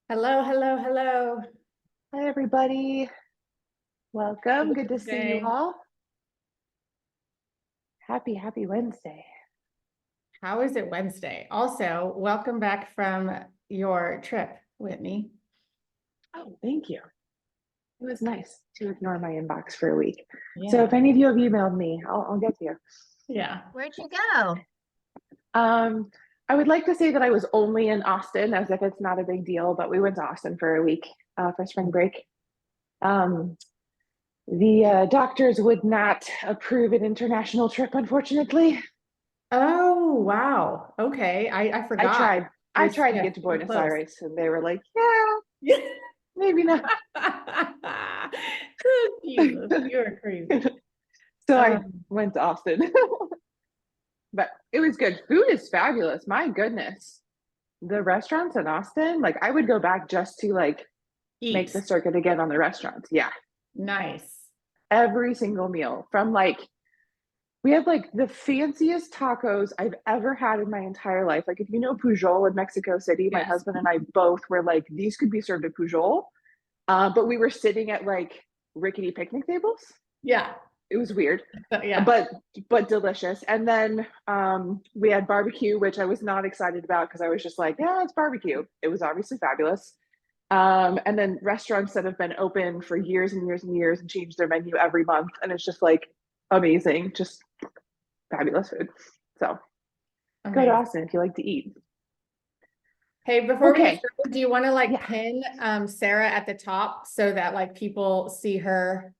Hello, hello, hello. Hi, everybody. Welcome. Good to see you Wednesday. all. Happy Wednesday. How is it Wednesday? Also, welcome back from your trip, Whitney. Oh, thank you. It was nice to ignore my inbox for a week. So if Yeah. any of you have emailed me, I'll get to you. Yeah. Where'd you go? Um, I would like to say that I was only in Austin as if it's not a big deal, but we went to Austin for a week for spring break. Um, the doctors would not approve an international trip, unfortunately. Oh, wow. Okay. I I forgot. tried. It I was, tried to yeah, get to super Buenos close. Aires, and they were like, "Yeah, Yeah. maybe not." Jesus, you're crazy. So I Um, went to Austin, but it was good. Food is fabulous. My goodness. The restaurants in Austin, like I would go back just to like make the eat. circuit again on the restaurants. Yeah. Nice. Every single meal from like, we had like the fanciest tacos I've ever had in my entire life. Like, if you know Pujol in Mexico City, my Yes. husband and I both were like, these could be served at Pujol. But we were sitting at like rickety picnic tables. Yeah. It was weird. Yeah. but delicious. And then we had barbecue, which I was not excited about because I was just like, yeah, it's barbecue. It was obviously fabulous. And then restaurants that have been open for years and years and years and change their menu every month, and it's just like amazing, just fabulous food. So go to Amazing. Austin if you like to eat. Hey, before we get Okay, started, do you want to like yeah. pin Sarah at the top so that like people see her?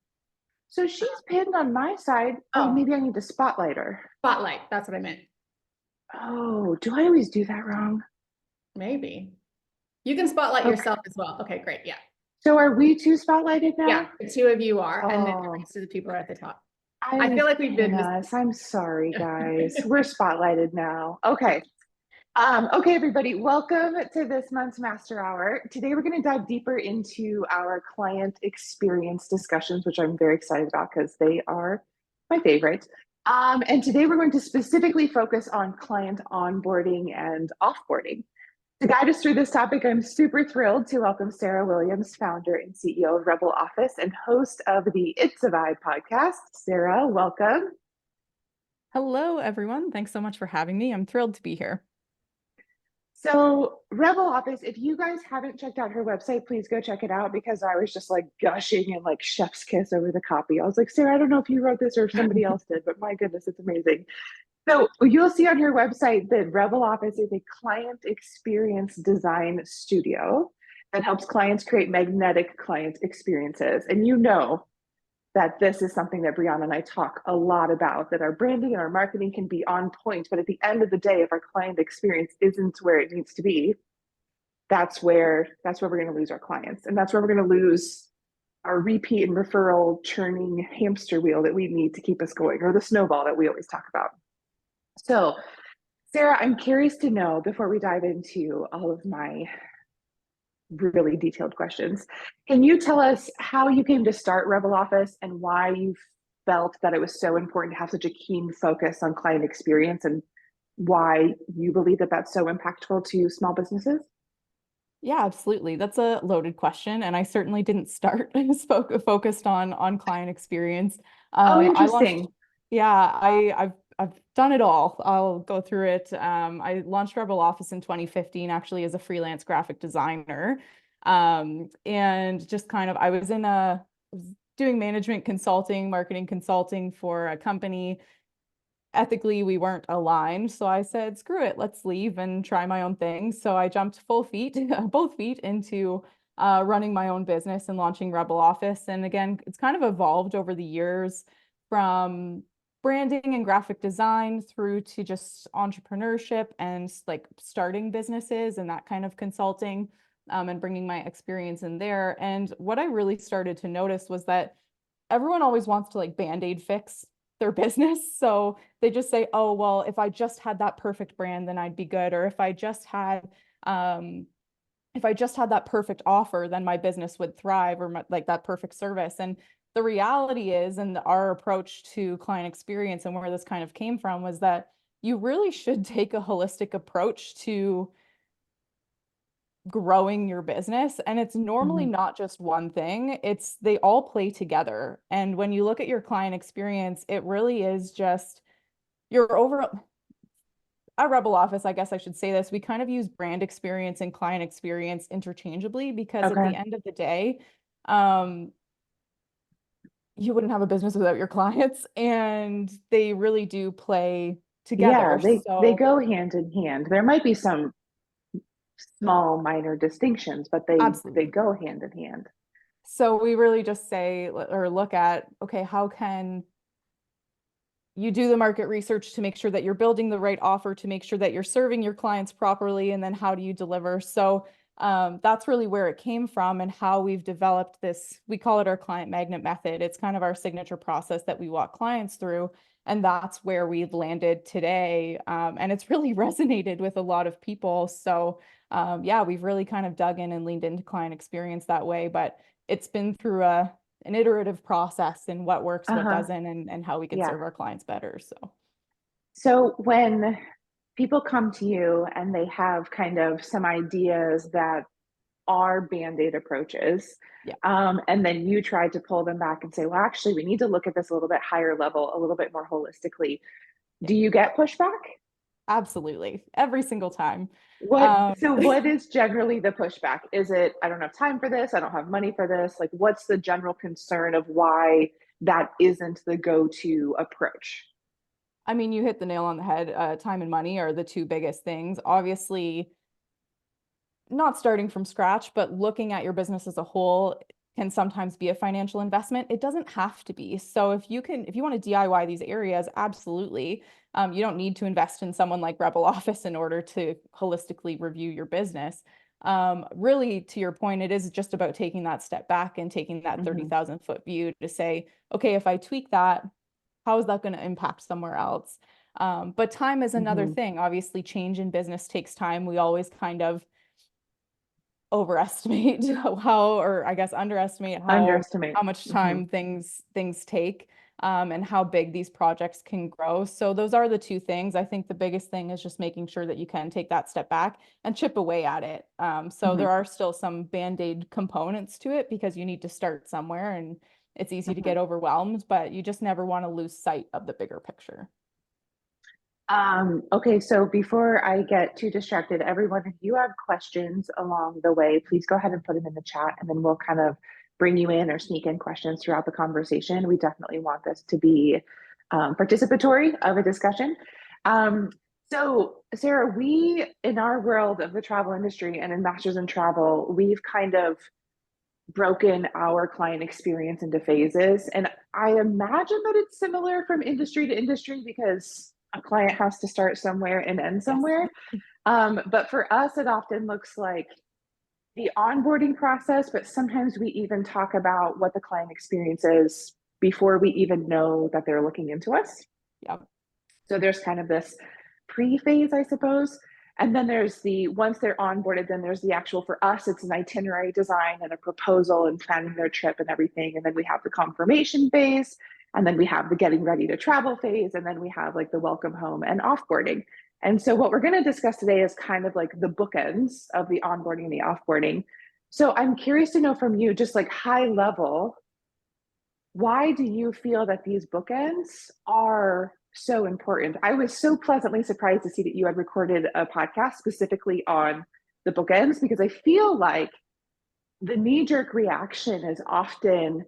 So she's pinned on my side. Oh, Oh, maybe I need to spotlight her. spotlight. That's what I meant. Oh, do I always do that wrong? Maybe. You can spotlight Okay. yourself as well. Okay, great. Yeah. So are we two spotlighted Yeah, now? the two of you are, and then the Oh, rest of the people are at the top. I I feel always like we've pin been this. us. I'm sorry, guys. We're spotlighted now. Okay. Okay, everybody, welcome to this month's Master Hour. Today, we're going to dive deeper into our client experience discussions, which I'm very excited about because they are my favorite. And today, we're going to specifically focus on client onboarding and offboarding. To guide us through this topic, I'm super thrilled to welcome Sarah Williams, founder and CEO of Rebel Office and host of the It's a Vibe podcast. Sarah, welcome. Hello, everyone. Thanks so much for having me. I'm thrilled to be here. So, Rebel Office, if you guys haven't checked out her website, please go check it out because I was just like gushing and like chef's kiss over the copy. I was like, Sarah, I don't know if you wrote this or if somebody else did, but my goodness, it's amazing. So, you'll see on her website that Rebel Office is a client experience design studio that helps clients create magnetic client experiences. And you know, that this is something that Brianna and I talk a lot about, that our branding and our marketing can be on point. But at the end of the day, if our client experience isn't where it needs to be, that's where we're going to lose our clients. And that's where we're going to lose our repeat and referral churning hamster wheel that we need to keep us going, or the snowball that we always talk about. So, Sarah, I'm curious to know before we dive into all of my really detailed questions. Can you tell us how you came to start Rebel Office and why you felt that it was so important to have such a keen focus on client experience and why you believe that that's so impactful to small businesses? Yeah, absolutely. That's a loaded question, and I certainly didn't start focused on client experience. Oh, I launched, interesting. yeah, I've done it all. I'll go through it. I launched Rebel Office in 2015, actually as a freelance graphic designer, and just kind of was doing management consulting, marketing consulting for a company. Ethically we weren't aligned, so I said screw it, let's leave and try my own thing. So I jumped full feet both feet into running my own business and launching Rebel Office. And again, it's kind of evolved over the years from branding and graphic design through to just entrepreneurship and like starting businesses and that kind of consulting, and bringing my experience in there. And what I really started to notice was that everyone always wants to like band-aid fix their business. So they just say, oh, well, if I just had that perfect brand, then I'd be good. Or um, if I just had that perfect offer, then my business would thrive, or like that perfect service. And the reality is, and our approach to client experience and where this kind of came from was that you really should take a holistic approach to growing your business. And it's normally not just one thing, they all play together. And when you look at your client experience, it really is just your overall. At Rebel Office, I guess I should say this, we kind of use brand experience and client experience interchangeably, because at Okay. the end of the day, you wouldn't have a business without your clients, and they really do play Yeah, together. they So go hand in hand. There might be some small minor distinctions, but they absolutely. go hand in hand. So we really just say or look at, okay, how can you do the market research to make sure that you're building the right offer, to make sure that you're serving your clients properly, and then how do you deliver? So that's really where it came from, and how we've developed this. We call it our client magnet method. It's kind of our signature process that we walk clients through, and that's where we've landed today. And it's really resonated with a lot of people. So yeah, we've really kind of dug in and leaned into client experience that way, but it's been through an iterative process and what works, what Uh-huh. doesn't, and how we can Yeah. serve our clients better. So So when people come to you and they have kind of some ideas that are band-aid approaches, yeah, and then you try to pull them back and say, well, actually, we need to look at this a little bit higher level, a little bit more holistically. yeah, Do you get pushback? absolutely. Every single time. What is generally the pushback? Is it, I don't have time for this, I don't have money for this? Like, what's the general concern of why that isn't the go-to approach? I mean, you hit the nail on the head. Time and money are the two biggest things. Obviously, not starting from scratch, but looking at your business as a whole can sometimes be a financial investment. It doesn't have to be. So if you want to DIY these areas, absolutely. You don't need to invest in someone like Rebel Office in order to holistically review your business. Really, to your point, it is just about taking that step back and taking that Mhm. 30,000 foot view to say, okay, if I tweak that, how is that going to impact somewhere else? But time is another Mhm. thing. Obviously, change in business takes time. We always kind of overestimate how, or I guess underestimate Underestimate. how much Mhm. time things take, and how big these projects can grow. So those are the two things. I think the biggest thing is just making sure that you can take that step back and chip away at it. So Mhm. there are still some band-aid components to it, because you need to start somewhere, and it's easy to Mhm. get overwhelmed, but you just never want to lose sight of the bigger picture. Okay, so before I get too distracted, everyone, if you have questions along the way, please go ahead and put them in the chat, and then we'll kind of bring you in or sneak in questions throughout the conversation. We definitely want this to be participatory of a discussion. So, Sarah, we, in our world of the travel industry and in Masters in Travel, we've kind of broken our client experience into phases. And I imagine that it's similar from industry to industry because a client has to start somewhere and end Yes. somewhere. But for us, it often looks like the onboarding process, but sometimes we even talk about what the client experience is before we even know that they're looking into us. Yep. So there's kind of this pre-phase, I suppose. And then there's the, once they're onboarded, then there's the actual, for us, it's an itinerary design and a proposal and planning their trip and everything. And then we have the confirmation phase. And then we have the getting ready to travel phase. And then we have like the welcome home and offboarding. And so what we're going to discuss today is kind of like the bookends of the onboarding and the offboarding. So I'm curious to know from you, just like high level, why do you feel that these bookends are so important? I was so pleasantly surprised to see that you had recorded a podcast specifically on the bookends, because I feel like the knee-jerk reaction is often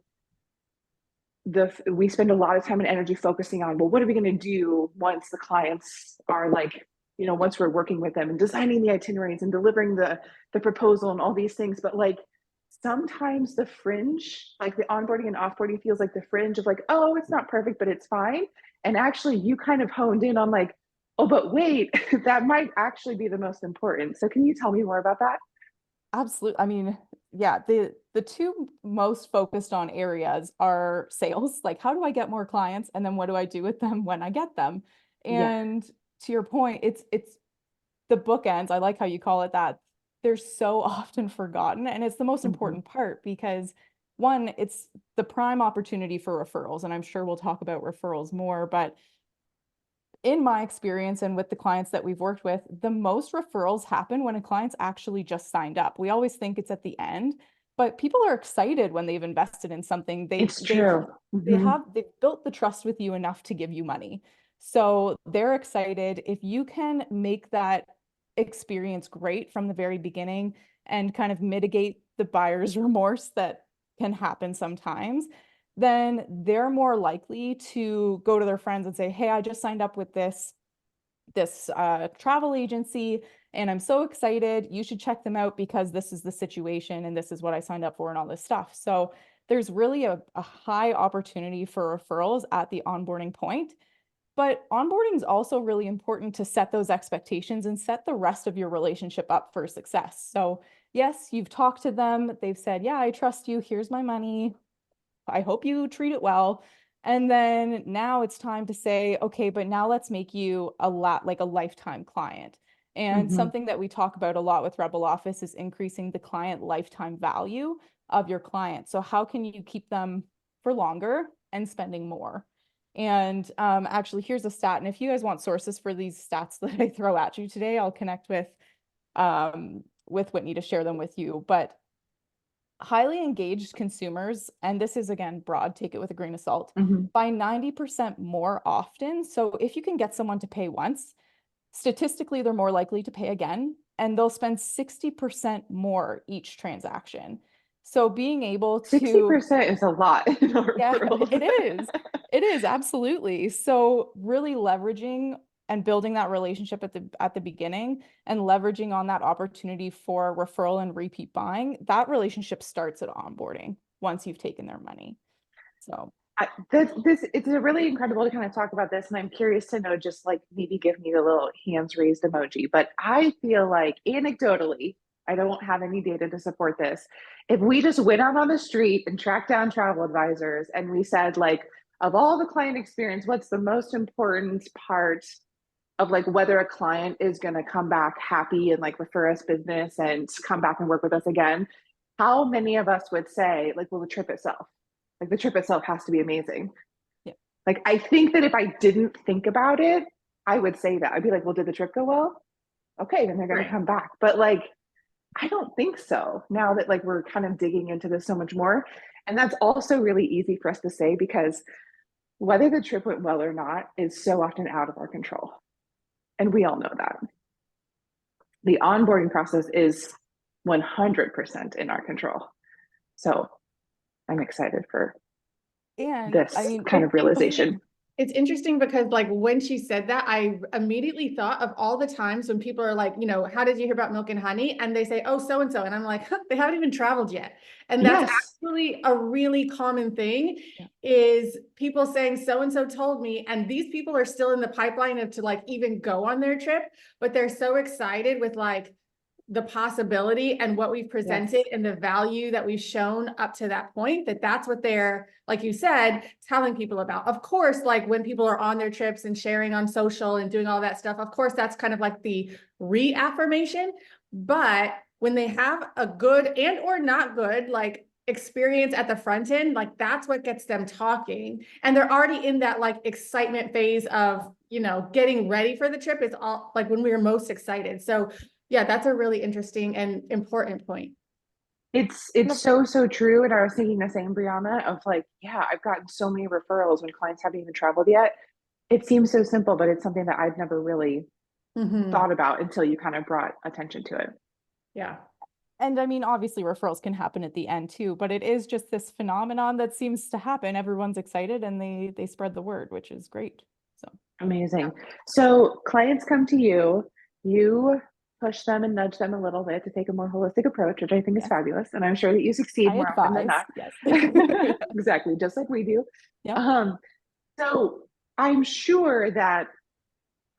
we spend a lot of time and energy focusing on, well, what are we going to do once the clients are like, Yep. once we're working with them and designing the itineraries and delivering the proposal and all these things. But like sometimes the fringe, like the onboarding and offboarding feels like the fringe of like, oh, it's not perfect, but it's fine. And actually you kind of honed in on like, oh, but wait, that might actually be the most important. So can you tell me more about that? Absolutely. I mean, yeah, the two most focused on areas are sales, like how do I get more clients, and then what do I do with them when I get them? Yeah. And to your point, it's the bookends. I like how you call it that. They're so often forgotten, and it's the most Mm-hmm. important part, because one, it's the prime opportunity for referrals, and I'm sure we'll talk about referrals more, but in my experience and with the clients that we've worked with, the most referrals happen when a client's actually just signed up. We always think it's at the end, but people are excited when they've invested in something. It's true. Mhm. They've built the trust with you enough to give you money. So they're excited. If you can make that experience great from the very beginning and kind of mitigate the buyer's remorse that can happen sometimes, then they're more likely to go to their friends and say, hey, I just signed up with this travel agency and I'm so excited. You should check them out because this is the situation and this is what I signed up for and all this stuff. So there's really a high opportunity for referrals at the onboarding point. But onboarding is also really important to set those expectations and set the rest of your relationship up for success. So yes, you've talked to them. They've said, yeah, I trust you. Here's my money. I hope you treat it well. And then now it's time to say, okay, but now let's make you a lifetime client. And Mhm. something that we talk about a lot with Rebel Office is increasing the client lifetime value of your client. So how can you keep them for longer and spending more? And actually, here's a stat. And if you guys want sources for these stats that I throw at you today, I'll connect with Whitney to share them with you. But highly engaged consumers, and this is again broad, take it with a grain of salt, Mhm. buy 90% more often. So if you can get someone to pay once, statistically, they're more likely to pay again, and they'll spend 60% more each transaction. So being able to 60% is a lot in our yeah, world. it is. It is absolutely. So really leveraging and building that relationship at the beginning and leveraging on that opportunity for referral and repeat buying, that relationship starts at onboarding once you've taken their money. So It's a really incredible to kind of talk about this, and I'm curious to know, just like maybe give me the little hands raised emoji. But I feel like anecdotally, I don't have any data to support this. If we just went out on the street and tracked down travel advisors and we said, like, of all the client experience, what's the most important part of like whether a client is going to come back happy and like refer us business and come back and work with us again, how many of us would say, like, well, the trip itself, like the trip itself has to be amazing. yeah. Like, I think that if I didn't think about it, I would say that. I'd be like, well, did the trip go well? Okay, then they're going to Right. come back. But like, I don't think so, now that like we're kind of digging into this so much more. And that's also really easy for us to say because whether the trip went well or not is so often out of our control. And we all know that. The onboarding process is 100% in our control. So I'm excited for And I this mean, kind of realization. It's interesting because like when she said that, I immediately thought of all the times when people are like, how did you hear about Milk and Honey? And they say, oh, so-and-so. And I'm like, huh, they haven't even traveled yet. And that's Yes. actually a really common thing yeah. is people saying so-and-so told me, and these people are still in the pipeline of to like even go on their trip, but they're so excited with like the possibility and what we've presented Yes. and the value that we've shown up to that point, that's what they're, like you said, telling people about. Of course, like when people are on their trips and sharing on social and doing all that stuff, of course, that's kind of like the reaffirmation. But when they have a good and or not good, like experience at the front end, like that's what gets them talking. And they're already in that like excitement phase of, getting ready for the trip. It's all like when we were most excited. So yeah, that's a really interesting and important point. It's so true. And I was thinking the same, Brianna, of like, yeah, I've gotten so many referrals when clients haven't even traveled yet. It seems so simple, but it's something that I've never really Mm-hmm. thought about until you kind of brought attention to it. Yeah. And I mean, obviously referrals can happen at the end too, but it is just this phenomenon that seems to happen. Everyone's excited and they spread the word, which is great. So Amazing. So clients come to you, you push them and nudge them a little bit to take a more holistic approach, which I think is yes, fabulous. And I'm sure that you succeed I more often than advise. not. Yes. Exactly, just like we do. Yep. Um, so I'm sure that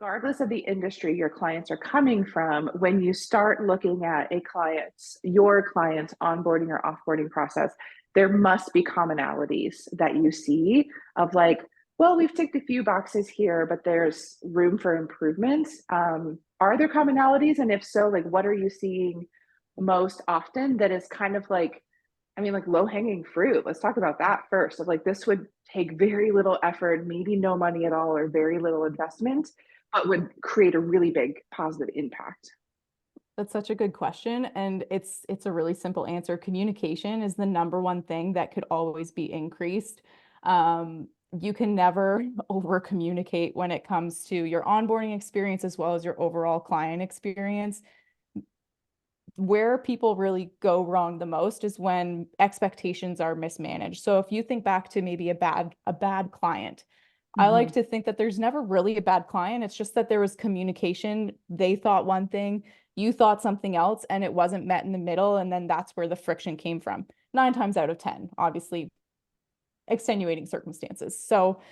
regardless of the industry your clients are coming from, when you start looking at your client's onboarding or offboarding process, there must be commonalities that you see of like, well, we've ticked a few boxes here, but there's room for improvement. Are there commonalities? And if so, like, what are you seeing most often that is kind of like I mean, like low hanging fruit. Let's talk about that first. Of like, this would take very little effort, maybe no money at all, or very little investment, but would create a really big positive impact. That's such a good question, and it's a really simple answer. Communication is the number one thing that could always be increased. You can never over communicate when it comes to your onboarding experience as well as your overall client experience. Where people really go wrong the most is when expectations are mismanaged. So if you think back to maybe a bad client, I like to think that there's never really a bad client. It's just that there was communication. They thought one thing, you thought something else, and it wasn't met in the middle. And then that's where the friction came from. 9 times out of 10, obviously, extenuating circumstances. So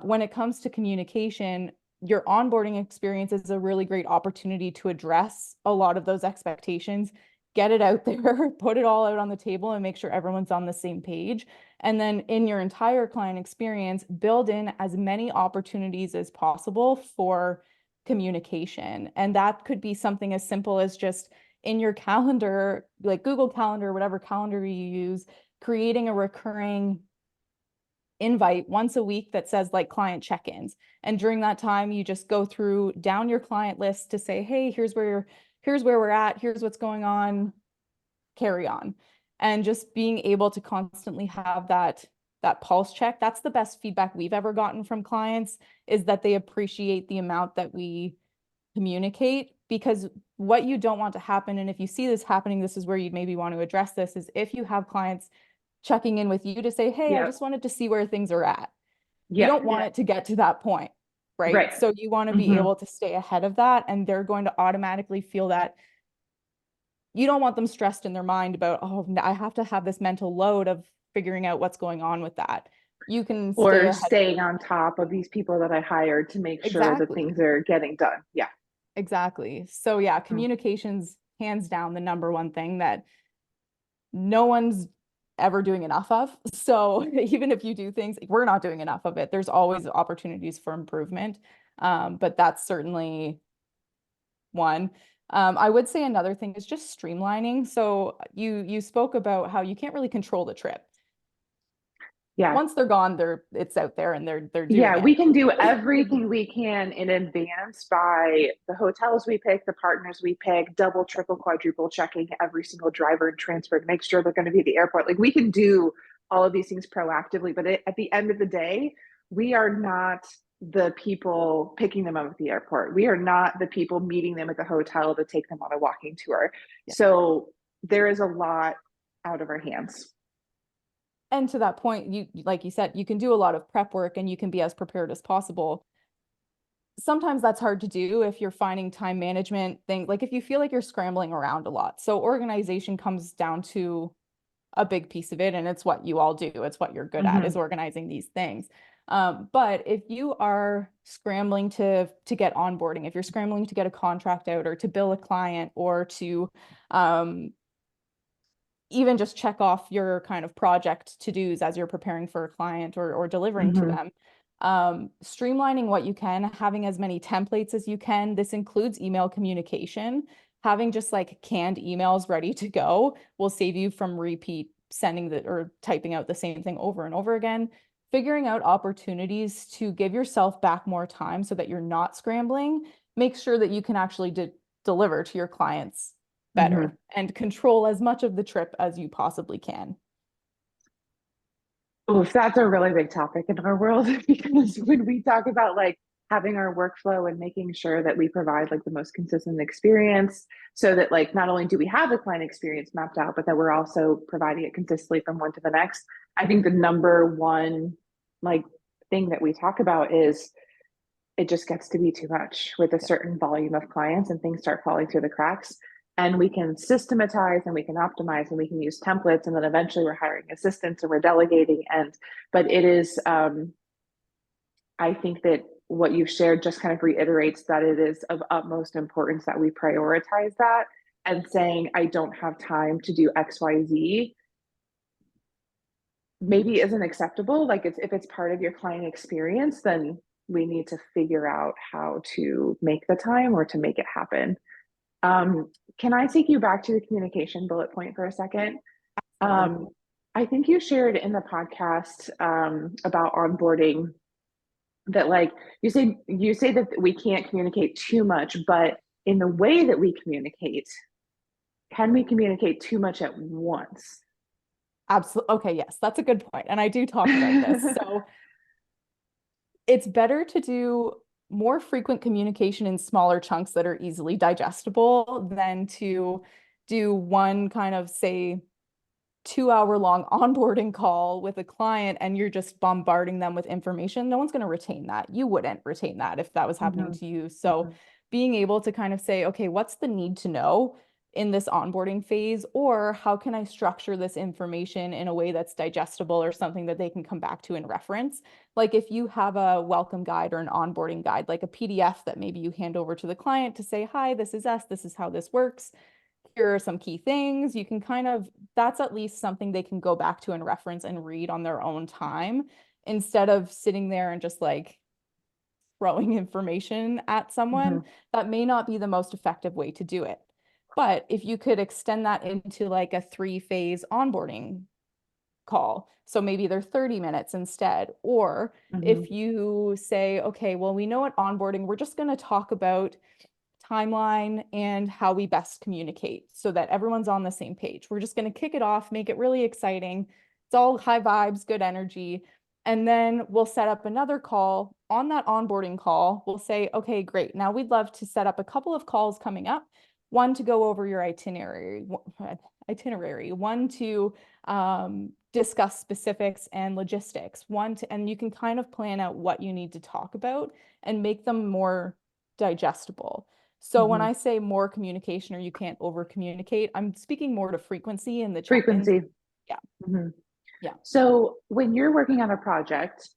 when it comes to communication, your onboarding experience is a really great opportunity to address a lot of those expectations, get it out there, put it all out on the table, and make sure everyone's on the same page. And then in your entire client experience, build in as many opportunities as possible for communication. And that could be something as simple as just in your calendar, like Google Calendar, whatever calendar you use, creating a recurring invite once a week that says like client check-ins. And during that time, you just go through down your client list to say, hey, here's where we're at, here's what's going on, carry on. And just being able to constantly have that pulse check. That's the best feedback we've ever gotten from clients, is that they appreciate the amount that we communicate. Because what you don't want to happen, and if you see this happening, this is where you'd maybe want to address this, is if you have clients checking in with you to say, hey, I just wanted to see where things are at. You don't want it to get to that point, right? So you want to be able to stay ahead of that, and they're going to automatically feel that. You don't want them stressed in their mind about, oh, I have to have this mental load of figuring out what's going on with that. You can stay Or ahead. staying on top of these people that I hired to make sure that things are getting done. Yeah. Exactly. So yeah, communication's hands down the number one thing that no one's ever doing enough of. So even if you do things, we're not doing enough of it. There's always opportunities for improvement. But that's certainly one. I would say another thing is just streamlining. So you spoke about how you can't really control the trip. Yeah. Once they're gone, it's out there and they're doing Yeah, it. we can do everything we can in advance by the hotels we pick, the partners we pick, double, triple, quadruple checking every single driver and transfer to make sure they're going to be at the airport. Like we can do all of these things proactively, but at the end of the day, we are not the people picking them up at the airport. We are not the people meeting them at the hotel to take them on a walking tour. Yeah. So there is a lot out of our hands. And to that point, you, like you said, you can do a lot of prep work and you can be as prepared as possible. Sometimes that's hard to do if you're finding time management things, like if you feel like you're scrambling around a lot. So organization comes down to a big piece of it, and it's what you all do. It's what you're good at, is organizing these things. But if you are scrambling to get onboarding, if you're scrambling to get a contract out or to bill a client or to even just check off your kind of project to-dos as you're preparing for a client or delivering to them, streamlining what you can, having as many templates as you can. This includes email communication. Having just like canned emails ready to go will save you from repeat sending or typing out the same thing over and over again. Figuring out opportunities to give yourself back more time so that you're not scrambling. Make sure that you can actually deliver to your clients better and control as much of the trip as you possibly can. Oof, that's a really big topic in our world because when we talk about like having our workflow and making sure that we provide like the most consistent experience so that like not only do we have the client experience mapped out, but that we're also providing it consistently from one to the next. I think the number one like thing that we talk about is it just gets to be too much with a certain volume of clients and things start falling through the cracks. And we can systematize and we can optimize and we can use templates, and then eventually we're hiring assistants and we're delegating. But it is I think that what you've shared just kind of reiterates that it is of utmost importance that we prioritize that, and saying I don't have time to do XYZ maybe isn't acceptable. Like if it's part of your client experience, then we need to figure out how to make the time or to make it happen. Can I take you back to the communication bullet point for a second? I think you shared in the podcast about onboarding that like you say that we can't communicate too much, but in the way that we communicate, can we communicate too much at once? Absolutely. Okay, yes, that's a good point. And I do talk about this. So it's better to do more frequent communication in smaller chunks that are easily digestible than to do one kind of, say, 2 hour long onboarding call with a client and you're just bombarding them with information. No one's going to retain that. You wouldn't retain that if that was happening to you. So being able to kind of say, okay, what's the need to know in this onboarding phase, or how can I structure this information in a way that's digestible or something that they can come back to and reference? Like if you have a welcome guide or an onboarding guide, like a PDF that maybe you hand over to the client to say, hi, this is us, this is how this works. Here are some key things. You can kind of, that's at least something they can go back to and reference and read on their own time instead of sitting there and just like throwing information at someone. That may not be the most effective way to do it. But if you could extend that into like a 3-phase onboarding call, so maybe they're 30 minutes instead, or if you say, okay, well, we know at onboarding, we're just going to talk about timeline and how we best communicate so that everyone's on the same page. We're just going to kick it off, make it really exciting. It's all high vibes, good energy. And then we'll set up another call. On that onboarding call, we'll say, okay, great. Now we'd love to set up a couple of calls coming up. One to go over your itinerary, one to discuss specifics and logistics, and you can kind of plan out what you need to talk about and make them more digestible. So when I say more communication or you can't over communicate, I'm speaking more to frequency in the check-ins. Frequency. Yeah. Yeah. So when you're working on a project,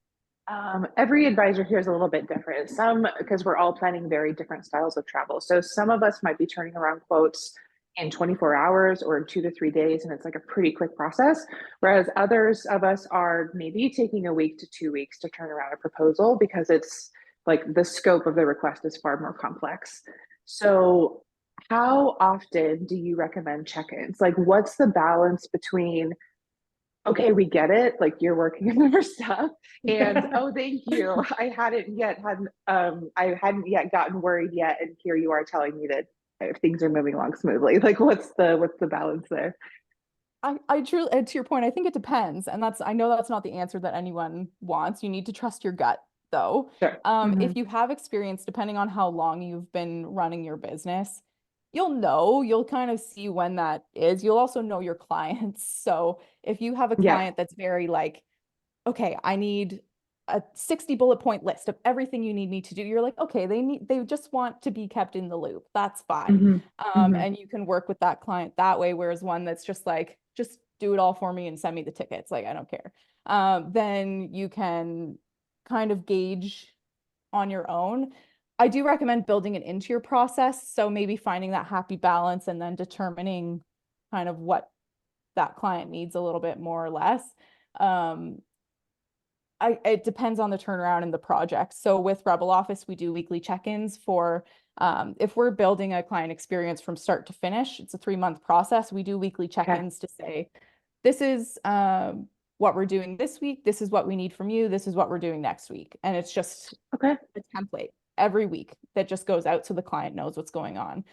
every advisor here is a little bit different. Some, because we're all planning very different styles of travel. So some of us might be turning around quotes in 24 hours or 2 to 3 days, and it's like a pretty quick process. Whereas others of us are maybe taking a week to 2 weeks to turn around a proposal because it's like the scope of the request is far more complex. So how often do you recommend check-ins? Like what's the balance between, okay, we get it, like you're working on our stuff, and oh, thank you, I hadn't yet gotten worried yet, and here you are telling me that things are moving along smoothly. Like what's the balance there? I truly, to your point, I think it depends. And I know that's not the answer that anyone wants. You need to trust your gut though. Sure. If you have experience, depending on how long you've been running your business, you'll kind of see when that is. You'll also know your clients. So if you have a Yeah. client that's very like, okay, I need a 60 bullet point list of everything you need me to do. You're like, okay, they just want to be kept in the loop. That's fine. And you can work with that client that way. Whereas one that's just like, just do it all for me and send me the tickets. Like, I don't care. Then you can kind of gauge on your own. I do recommend building it into your process. So maybe finding that happy balance and then determining kind of what that client needs a little bit more or less. It depends on the turnaround in the project. So with Rebel Office, we do weekly check-ins for if we're building a client experience from start to finish, it's a 3-month process. We do weekly check-ins to say, this is what we're doing this week. This is what we need from you. This is what we're doing next week. And it's just a template every week that just goes out so the client knows what's going on.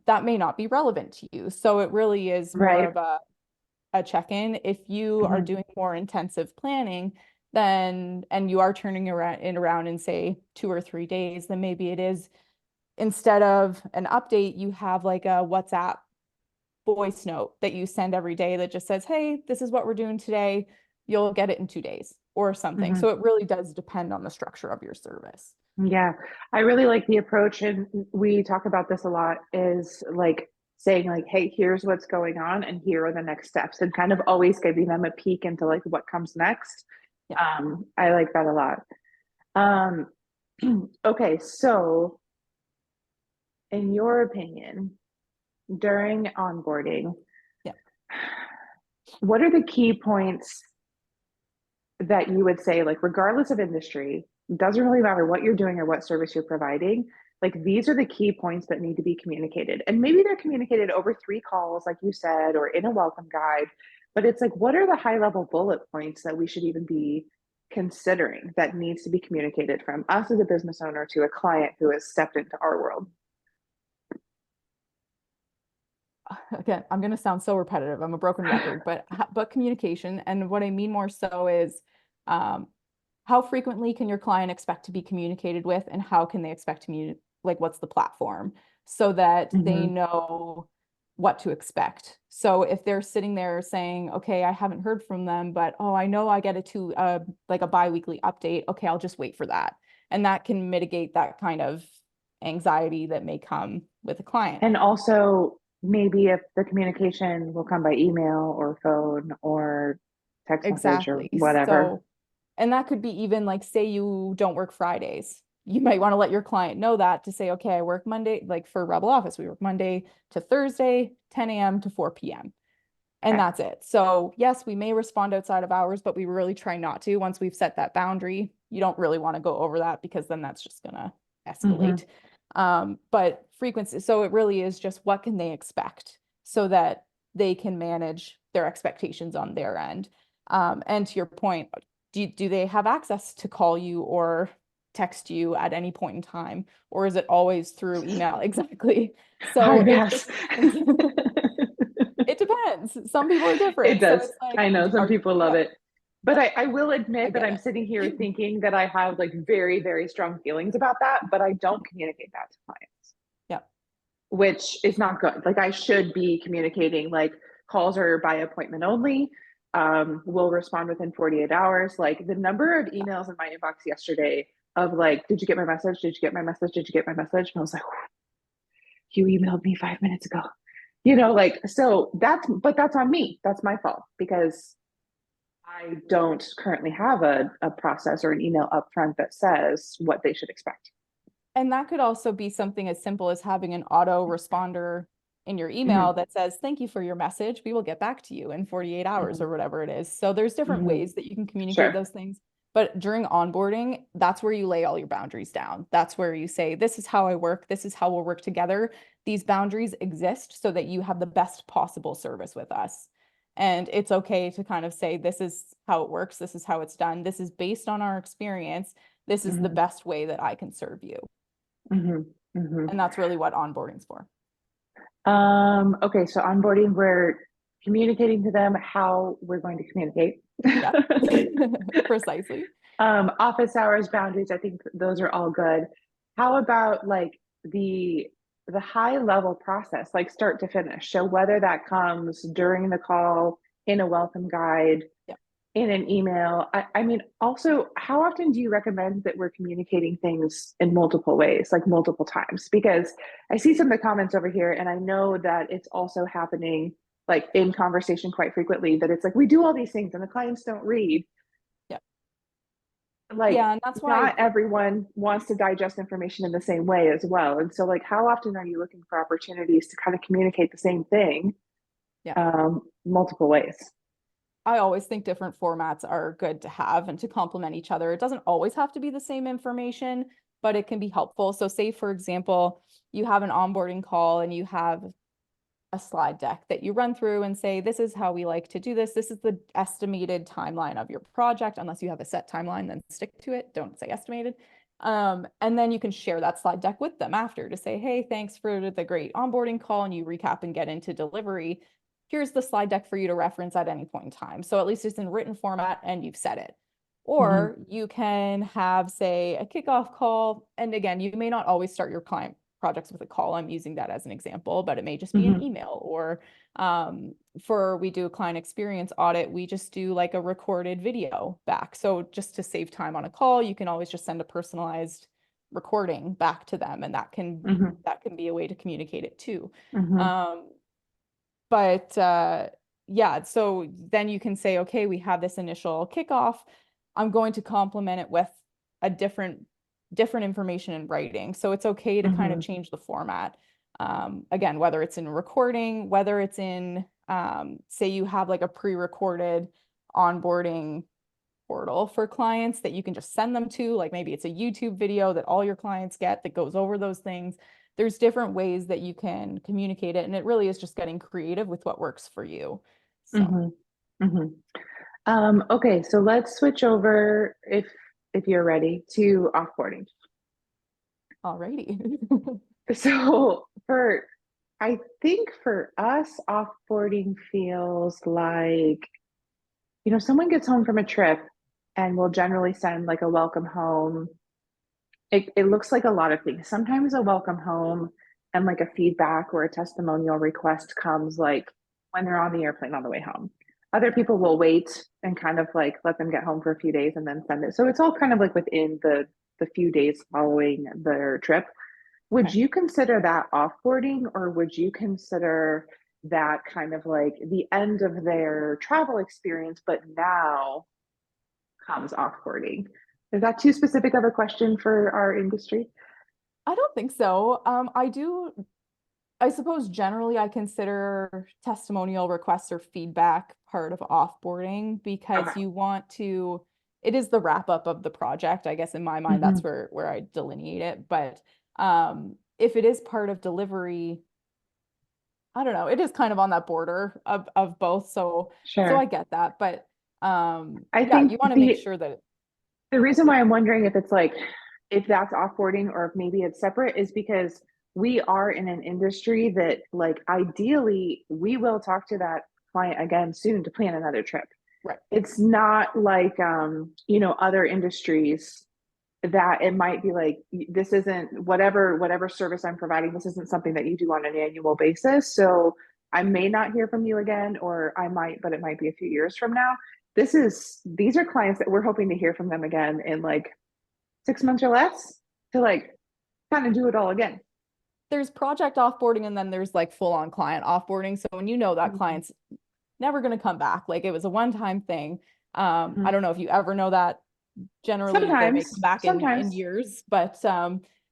That may not be relevant to you. So it really is more of a check-in. If you are doing more intensive planning, then and you are turning around in say 2 or 3 days, then maybe it is, instead of an update, you have like a WhatsApp voice note that you send every day that just says, hey, this is what we're doing today. You'll get it in 2 days or something. So it really does depend on the structure of your service. Yeah, I really like the approach, and we talk about this a lot, is like saying like, hey, here's what's going on and here are the next steps, and kind of always giving them a peek into like what comes next. I like that a lot. Okay, so in your opinion, during onboarding, what are the key points that you would say, like regardless of industry, doesn't really matter what you're doing or what service you're providing, like these are the key points that need to be communicated, and maybe they're communicated over 3 calls like you said, or in a welcome guide, but it's like, what are the high level bullet points that we should even be considering that needs to be communicated from us as a business owner to a client who has stepped into our world? Again, I'm going to sound so repetitive. I'm a broken record, but communication. And what I mean more so is, how frequently can your client expect to be communicated with, and how can they expect to like, what's the platform, so that they know what to expect. So if they're sitting there saying, okay, I haven't heard from them, but oh, I know I get like a bi-weekly update. Okay, I'll just wait for that. And that can mitigate that kind of anxiety that may come with a client. And also, maybe if the communication will come by email or phone or text message or Exactly. whatever. So, and that could be even like, say you don't work Fridays. You might want to let your client know that, to say, okay, I work Monday, like for Rebel Office, we work Monday to Thursday, 10 a.m. to 4 p.m. And Okay. that's it. So yes, we may respond outside of hours, but we really try not to. Once we've set that boundary, you don't really want to go over that, because then that's just gonna escalate. But frequency, so it really is just, what can they expect, so that they can manage their expectations on their end. And to your point, do they have access to call you or text you at any point in time, or is it always through email? Exactly. So Hard it pass. it depends. Some people are It different. So does. it's like, I know some people love it. But yeah, I will I admit that get I'm it. sitting here thinking that I have like very, very strong feelings about that, but I don't communicate that to clients, Yeah. which is not good. Like, I should be communicating, like, calls are by appointment only. We'll respond within 48 hours. Like, the number of emails in my inbox yesterday of like, did you get my message? Did you get my message? Did you get my message? And I was like, you emailed me 5 minutes ago. Like, so but that's on me. That's my fault, because I don't currently have a process or an email upfront that says what they should expect. And that could also be something as simple as having an auto responder in your email Mm-hmm. that says, thank you for your message. We will get back to you in 48 hours, Mm-hmm. or whatever it is. So there's different Mm-hmm. ways that you can communicate Sure. those things. But during onboarding, that's where you lay all your boundaries down. That's where you say, this is how I work. This is how we'll work together. These boundaries exist so that you have the best possible service with us. And it's okay to kind of say, this is how it works. This is how it's done. This is based on our experience. This is the Mm-hmm. best way that I can serve you. Mm-hmm. Mm-hmm. And that's really what onboarding's for. Okay, so onboarding, we're communicating to them how we're going to communicate. Yeah, precisely. Office hours, boundaries, I think those are all good. How about like the high level process, like start to finish? So whether that comes during the call, in a welcome guide, Yeah. in an email. I mean, also, how often do you recommend that we're communicating things in multiple ways, like multiple times? Because I see some of the comments over here, and I know that it's also happening like in conversation quite frequently, that it's like, we do all these things and the clients don't read. Yeah. Like, Yeah. And that's why, not everyone wants to digest information in the same way as well. And so, like, how often are you looking for opportunities to kind of communicate the same thing yeah, multiple ways? I always think different formats are good to have and to complement each other. It doesn't always have to be the same information, but it can be helpful. So say, for example, you have an onboarding call and you have a slide deck that you run through and say, this is how we like to do this. This is the estimated timeline of your project. Unless you have a set timeline, then stick to it. Don't say estimated. And then you can share that slide deck with them after to say, hey, thanks for the great onboarding call, and you recap and get into delivery. Here's the slide deck for you to reference at any point in time. So at least it's in written format and you've said it. Or you can have, say, a kickoff call. And again, you may not always start your client projects with a call. I'm using that as an example, but it may just be an email. Or we do a client experience audit, we just do like a recorded video back. So just to save time on a call, you can always just send a personalized recording back to them, and that can be a way to communicate it too. But yeah, so then you can say, okay, we have this initial kickoff. I'm going to complement it with a different information in writing. So it's okay to kind of change the format. Again, whether it's in recording, whether it's in, say you have like a pre-recorded onboarding portal for clients that you can just send them to, like maybe it's a YouTube video that all your clients get that goes over those things. There's different ways that you can communicate it, and it really is just getting creative with what works for you. So Mhm. Okay, so let's switch over if you're ready to offboarding. Alrighty. So I think for us, offboarding feels like, someone gets home from a trip and we'll generally send like a welcome home. It looks like a lot of things. Sometimes a welcome home and like a feedback or a testimonial request comes like when they're on the airplane on the way home. Other people will wait and kind of like let them get home for a few days and then send it. So it's all kind of like within the few days following their trip. Would Okay. you consider that offboarding, or would you consider that kind of like the end of their travel experience, but now comes offboarding? Is that too specific of a question for our industry? I don't think so. I suppose generally I consider testimonial requests or feedback part of offboarding because Okay. you want to, it is the wrap up of the project. I guess in my mind, that's Mhm. where I delineate it. But if it is part of delivery, I don't know, it is kind of on that border of both. So I Sure. get that. But I yeah, think you want to make the sure that the reason why I'm wondering if it's like if that's offboarding or if maybe it's separate is because we are in an industry that like ideally we will talk to that client again soon to plan another trip. right. It's not like other industries that it might be like this isn't whatever service I'm providing, this isn't something that you do on an annual basis. So I may not hear from you again, or I might, but it might be a few years from now. These are clients that we're hoping to hear from them again in like 6 months or less to like kind of do it all again. There's project offboarding and then there's like full on client offboarding. So when you know that Mhm. client's never going to come back, like it was a one-time thing. I Mhm. don't know if you ever know that. Generally, they may come Sometimes, back in sometimes. years, but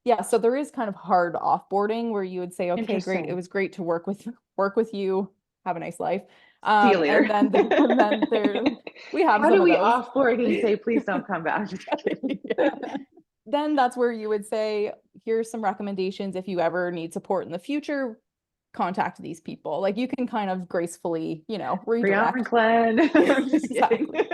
yeah. So there is kind of hard offboarding where you would say, okay, great, it Interesting. was great to work with you. Have a nice life. See you And later. then and then there we have How some do of we those. offboard and say, please don't come back? Just kidding. Yeah. Then that's where you would say, here's some recommendations if you ever need support in the future, contact these people. Like you can kind of gracefully, Brianna redirect. Glenn. I'm just kidding. Exactly.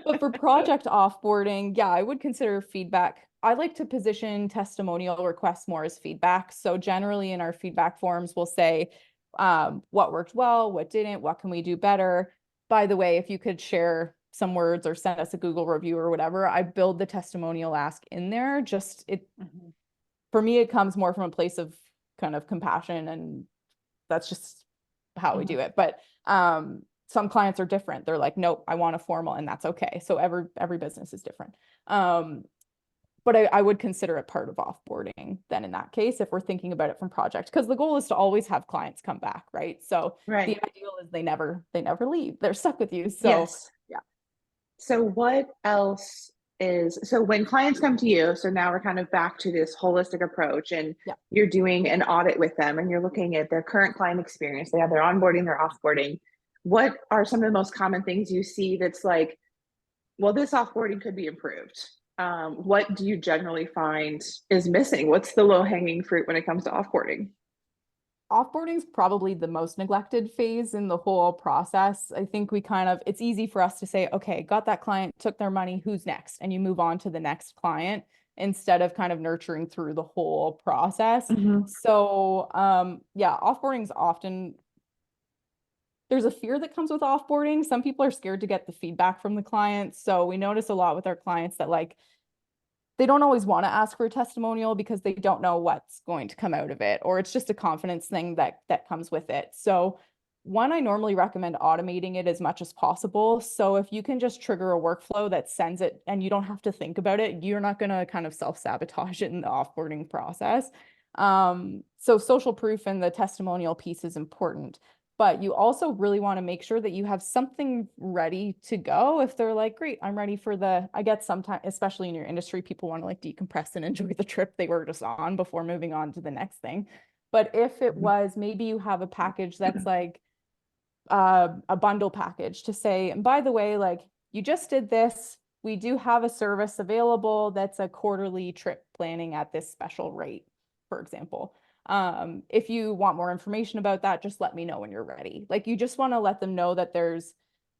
But for project offboarding, yeah, I would consider feedback. I like to position testimonial requests more as feedback. So generally in our feedback forms, we'll say what worked well, what didn't, what can we do better. By the way, if you could share some words or send us a Google review or whatever, I build the testimonial ask in there. Just it Mhm. for me, it comes more from a place of kind of compassion, and that's just how we Mhm. do it. But some clients are different. They're like, nope, I want a formal, and that's okay. So every business is different. But I would consider it part of offboarding then in that case, if we're thinking about it from project, because the goal is to always have clients come back, right? So the Right. ideal is they never leave. They're stuck with you. So Yes. yeah. So what else so when clients come to you, so now we're kind of back to this holistic approach and Yeah. you're doing an audit with them and you're looking at their current client experience. They have their onboarding, their offboarding. What are some of the most common things you see that's like, well, this offboarding could be improved? What do you generally find is missing? What's the low hanging fruit when it comes to offboarding? Offboarding is probably the most neglected phase in the whole process. I think it's easy for us to say, okay, got that client, took their money, who's next? And you move on to the next client instead of kind of nurturing through the whole process. Mhm. So, yeah, offboarding is often, there's a fear that comes with offboarding. Some people are scared to get the feedback from the clients. So we notice a lot with our clients that like, they don't always want to ask for a testimonial because they don't know what's going to come out of it, or it's just a confidence thing that comes with it. So one, I normally recommend automating it as much as possible. So if you can just trigger a workflow that sends it and you don't have to think about it, you're not going to kind of self-sabotage it in the offboarding process. So social proof and the testimonial piece is important, but you also really want to make sure that you have something ready to go if they're like, great, I'm ready for I get sometimes, especially in your industry, people want to like decompress and enjoy the trip they were just on before moving on to the next thing. But if it was, maybe you have a package that's like a bundle package to say, and by the way, like you just did this, we do have a service available that's a quarterly trip planning at this special rate, for example. If you want more information about that, just let me know when you're ready. Like you just want to let them know that there's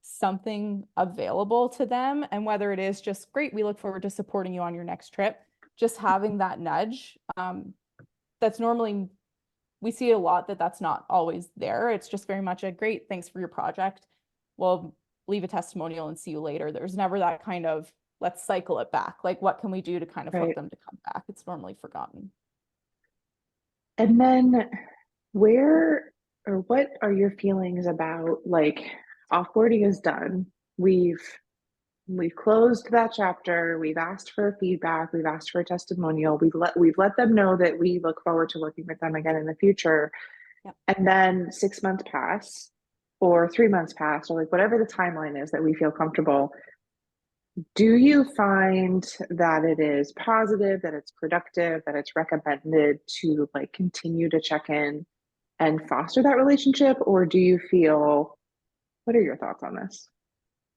something available to them. And whether it is just great, we look forward to supporting you on your next trip, just having that nudge. That's normally, we see a lot that's not always there. It's just very much a great, thanks for your project. We'll leave a testimonial and see you later. There's never that kind of, let's cycle it back. Like, what can we do to kind of hook them to come back? It's normally forgotten. And then where or what are your feelings about, like, offboarding is done. We've closed that chapter. We've asked for feedback. We've asked for a testimonial. We've let them know that we look forward to working with them again in the future. Yep. And then 6 months pass, or 3 months pass, or like whatever the timeline is that we feel comfortable. Do you find that it is positive, that it's productive, that it's recommended to like continue to check in and foster that relationship? Or do you feel, what are your thoughts on this?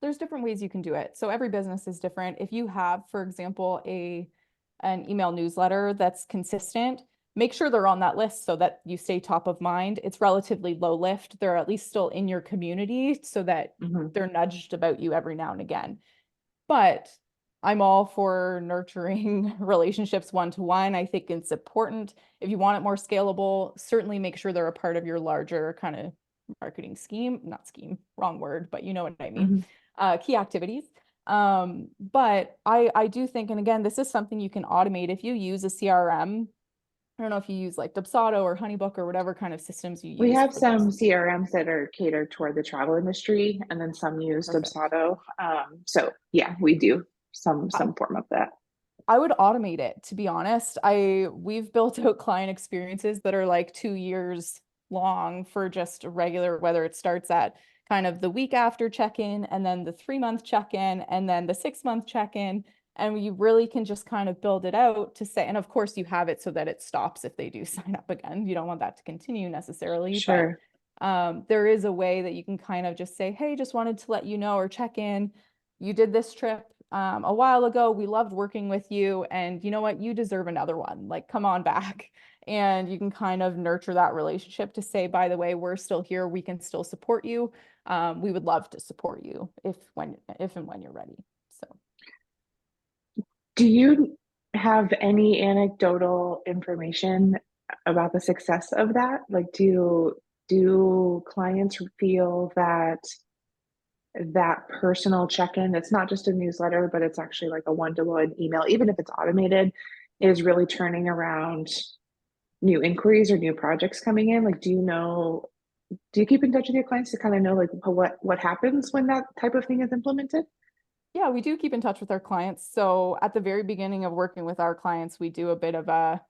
There's different ways you can do it. So every business is different. If you have, for example, an email newsletter that's consistent, make sure they're on that list so that you stay top of mind. It's relatively low lift. They're at least still in your community so that they're nudged about you every now and again. But I'm all for nurturing relationships one-to-one. I think it's important. If you want it more scalable, certainly make sure they're a part of your larger kind of marketing scheme, not scheme, wrong word, but you know what I mean. Key activities. But I do think, and again, this is something you can automate if you use a CRM. I don't know if you use like Dubsado or Honeybook or whatever kind of systems you use. We have some CRMs that are catered toward the travel industry, and then some use Dubsado. So yeah, we do some form of that. I would automate it, to be honest. We've built out client experiences that are like 2 years long for just a regular, whether it starts at kind of the week after check-in, and then the 3-month check-in, and then the 6-month check-in. And you really can just kind of build it out to say, and of course you have it so that it stops if they do sign up again. You don't want that to continue necessarily, Sure. but there is a way that you can kind of just say, hey, just wanted to let you know or check in. You did this trip a while ago. We loved working with you, and you know what? You deserve another one. Like, come on back. And you can kind of nurture that relationship to say, by the way, we're still here. We can still support you. We would love to support you if and when you're ready. So. Do you have any anecdotal information about the success of that? Like, do clients feel that personal check-in, it's not just a newsletter, but it's actually like a one-to-one email, even if it's automated, is really turning around new inquiries or new projects coming in? Like, do you keep in touch with your clients to kind of know like what happens when that type of thing is implemented? Yeah, we do keep in touch with our clients. So at the very beginning of working with our clients, we do a bit of a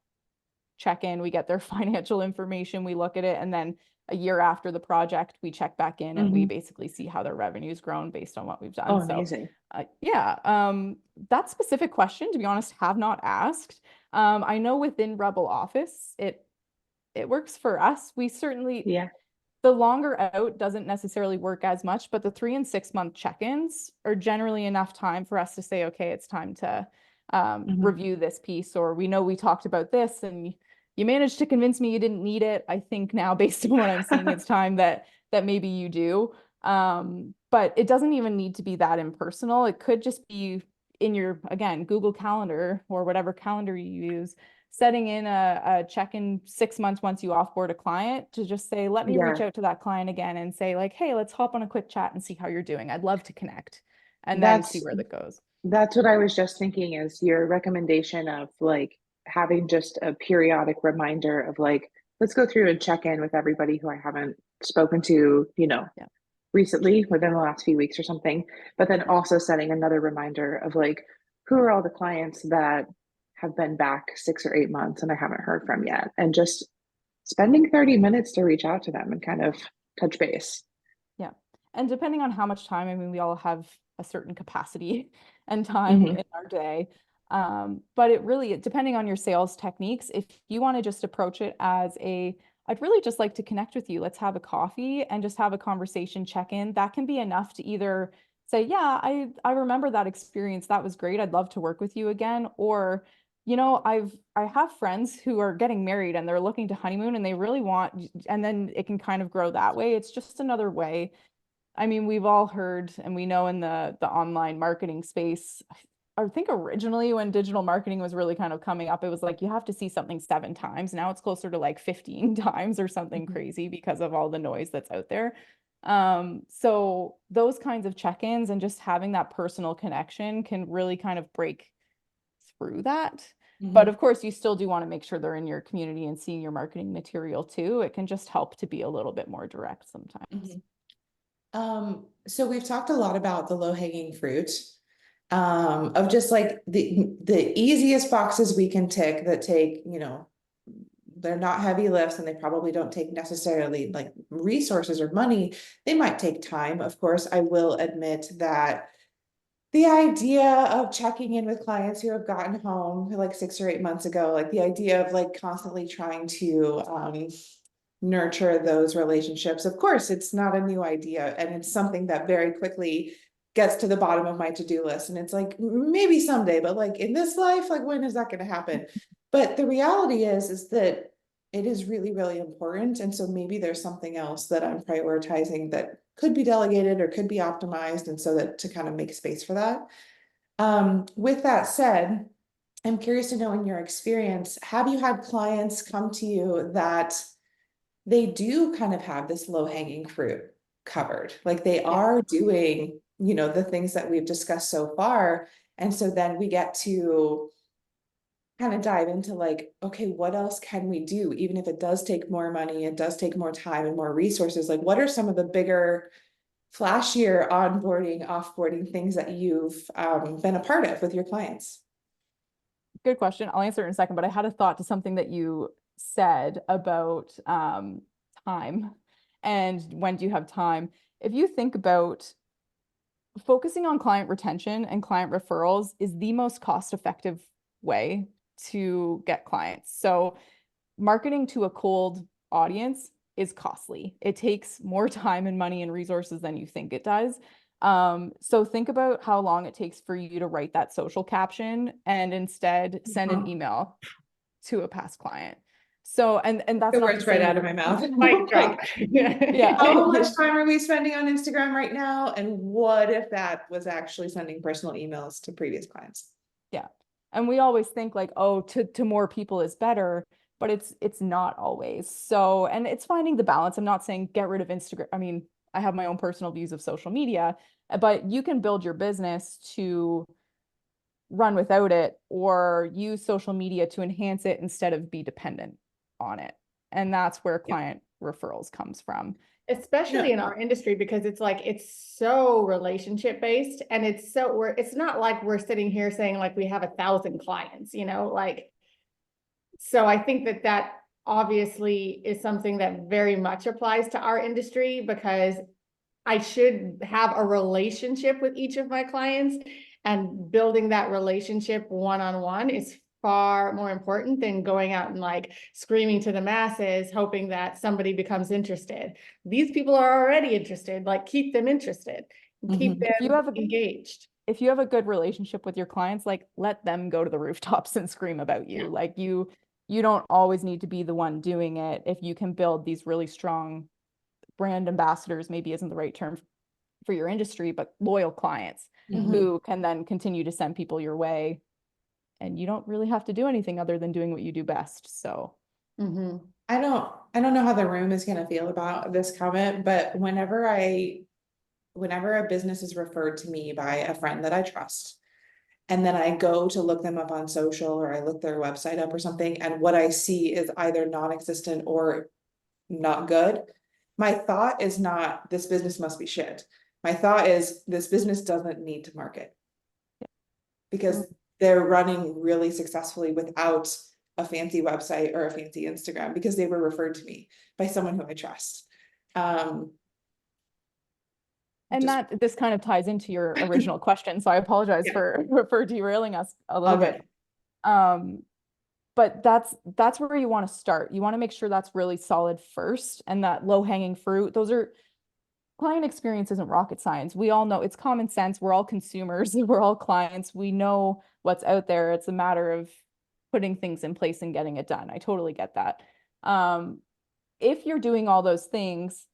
check-in. We get their financial information, we look at it, and then a year after the project, we check back in and we basically see how their revenue's grown based on what we've done. Oh, amazing. So, that specific question, to be honest, have not asked. I know within Rebel Office, it works for us. We certainly, the longer out doesn't necessarily work as much, but the 3 and 6 month check-ins are generally enough time for us to say, okay, it's time to review this piece, or we know we talked about this and you managed to convince me you didn't need it. I think now, based on what I'm seeing, it's time that maybe you do. But it doesn't even need to be that impersonal. It could just be in your, again, Google Calendar or whatever calendar you use, setting in a check-in 6 months once you offboard a client to just say, let me reach out to that client again and say like, hey, let's hop on a quick chat and see how you're doing. I'd love to connect, and then see where that goes. That's what I was just thinking, is your recommendation of like having just a periodic reminder of like, let's go through and check in with everybody who I haven't spoken to, recently within the last few weeks or something, but then also setting another reminder of like, who are all the clients that have been back 6 or 8 months and I haven't heard from yet, and just spending 30 minutes to reach out to them and kind of touch base. Yeah. And depending on how much time, I mean, we all have a certain capacity and time in our day. But it really, depending on your sales techniques, if you want to just approach it as I'd really just like to connect with you. Let's have a coffee and just have a conversation, check in. That can be enough to either say, yeah, I remember that experience. That was great. I'd love to work with you again. Or, I have friends who are getting married and they're looking to honeymoon and they really want, and then it can kind of grow that way. It's just another way. I mean, we've all heard, and we know in the online marketing space, I think originally when digital marketing was really kind of coming up, it was like you have to see something 7 times. Now it's closer to like 15 times or something crazy because of all the noise that's out there. So those kinds of check-ins and just having that personal connection can really kind of break through that. But of course, you still do want to make sure they're in your community and seeing your marketing material too. It can just help to be a little bit more direct sometimes. So we've talked a lot about the low-hanging fruit, of just like the easiest boxes we can tick that take, you know, they're not heavy lifts and they probably don't take necessarily like resources or money. They might take time. Of course, I will admit that the idea of checking in with clients who have gotten home like 6 or 8 months ago, like the idea of like constantly trying to nurture those relationships. Of course, it's not a new idea, and it's something that very quickly gets to the bottom of my to-do list. And it's like, maybe someday, but like in this life, like when is that going to happen? But the reality is that it is really, really important. And so maybe there's something else that I'm prioritizing that could be delegated or could be optimized. And so that to kind of make space for that. With that said, I'm curious to know, in your experience, have you had clients come to you that they do kind of have this low-hanging fruit covered? Like they are doing, you know, the things that we've discussed so far. And so then we get to kind of dive into like, okay, what else can we do? Even if it does take more money, it does take more time and more resources. Like what are some of the bigger, flashier onboarding, offboarding things that you've been a part of with your clients? Good question. I'll answer it in a second, but I had a thought to something that you said about time and when do you have time. If you think about focusing on client retention and client referrals is the most cost-effective way to get clients. So marketing to a cold audience is costly. It takes more time and money and resources than you think it does. So think about how long it takes for you to write that social caption and instead send an email to a past client. So, and that's The not words right out of my mouth. Mic drop. Yeah. How much time are we spending on Instagram right now? And what if that was actually sending personal emails to previous clients? Yeah. And we always think like, oh, to more people is better, but it's not always. So, and it's finding the balance. I'm not saying get rid of Instagram. I mean, I have my own personal views of social media, but you can build your business to run without it or use social media to enhance it instead of be dependent on it. And that's where client referrals comes from. Especially in our industry, because it's like, it's so relationship based, and it's not like we're sitting here saying like we have 1,000 clients, you know, like, so I think that obviously is something that very much applies to our industry, because I should have a relationship with each of my clients, and building that relationship one-on-one is far more important than going out and like screaming to the masses, hoping that somebody becomes interested. These people are already interested, like keep them interested, keep them engaged. If you have a good relationship with your clients, like let them go to the rooftops and scream about you. Like you don't always need to be the one doing it. If you can build these really strong brand ambassadors, maybe isn't the right term for your industry, but loyal clients who can then continue to send people your way. And you don't really have to do anything other than doing what you do best. So I don't know how the room is going to feel about this comment, but whenever a business is referred to me by a friend that I trust, and then I go to look them up on social or I look their website up or something, and what I see is either non-existent or not good, my thought is not this business must be shit. My thought is this business doesn't need to market because they're running really successfully without a fancy website or a fancy Instagram because they were referred to me by someone who I trust. and this kind of ties into your original question. So I apologize for derailing us a little bit. But that's where you want to start. You want to make sure that's really solid first, and that low-hanging fruit. Client experience isn't rocket science. We all know it's common sense. We're all consumers. We're all clients. We know what's out there. It's a matter of putting things in place and getting it done. I totally get that. If you're doing all those things,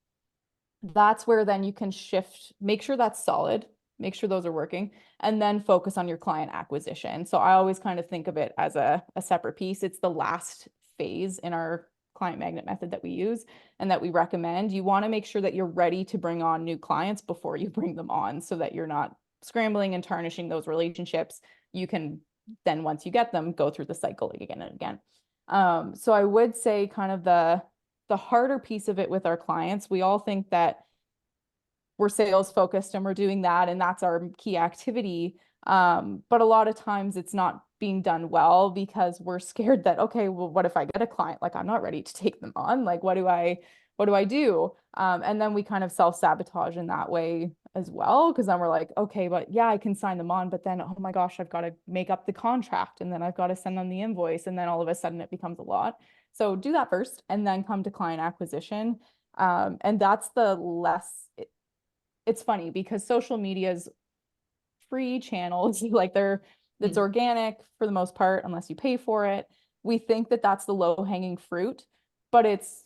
that's where then you can shift, make sure that's solid, make sure those are working, and then focus on your client acquisition. So I always kind of think of it as a separate piece. It's the last phase in our client magnet method that we use and that we recommend. You want to make sure that you're ready to bring on new clients before you bring them on, so that you're not scrambling and tarnishing those relationships. You can then, once you get them, go through the cycle again and again. So I would say kind of the harder piece of it with our clients, we all think that we're sales focused and we're doing that and that's our key activity. But a lot of times it's not being done well because we're scared that, okay, well, what if I get a client? Like, I'm not ready to take them on. Like, what do I do? And then we kind of self-sabotage in that way as well. Cause then we're like, okay, but yeah, I can sign them on, but then, oh my gosh, I've got to make up the contract and then I've got to send them the invoice. And then all of a sudden it becomes a lot. So do that first and then come to client acquisition. And that's the less, it's funny because social media's free channels, like it's organic for the most part, unless you pay for it. We think that that's the low-hanging fruit, but it's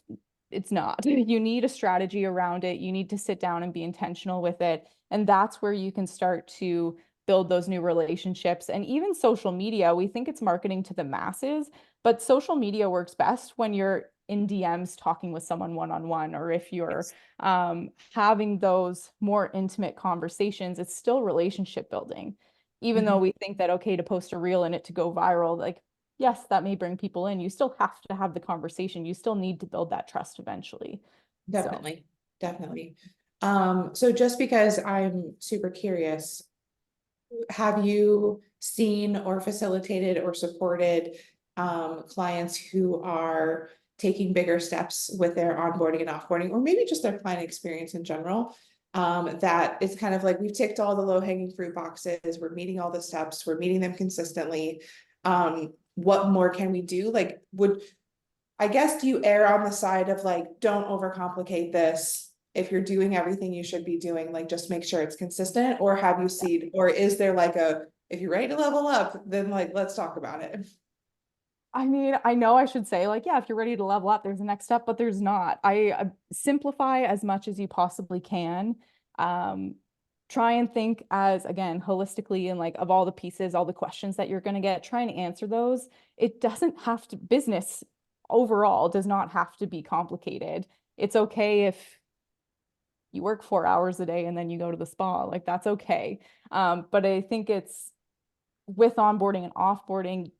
not. You need a strategy around it. You need to sit down and be intentional with it. And that's where you can start to build those new relationships. And even social media, we think it's marketing to the masses, but social media works best when you're in DMs talking with someone one-on-one, or if you're having those more intimate conversations. It's still relationship building. Even though we think that, okay, to post a reel and it to go viral, like, yes, that may bring people in. You still have to have the conversation. You still need to build that trust eventually. Definitely. Definitely. So just because I'm super curious, have you seen or facilitated or supported clients who are taking bigger steps with their onboarding and offboarding, or maybe just their client experience in general? That it's kind of like we've ticked all the low-hanging fruit boxes, we're meeting all the steps, we're meeting them consistently. What more can we do? Like, I guess, do you err on the side of like, don't overcomplicate this? If you're doing everything you should be doing, like, just make sure it's consistent? Or have you seen, or is there like if you're ready to level up, then like, let's talk about it? I mean, I know I should say like, yeah, if you're ready to level up, there's a next step, but there's not. I simplify as much as you possibly can. Try and think as, again, holistically, and like of all the pieces, all the questions that you're going to get, try and answer those. It doesn't have to, business overall does not have to be complicated. It's okay if you work 4 hours a day and then you go to the spa, like that's okay. But I think it's with onboarding and offboarding,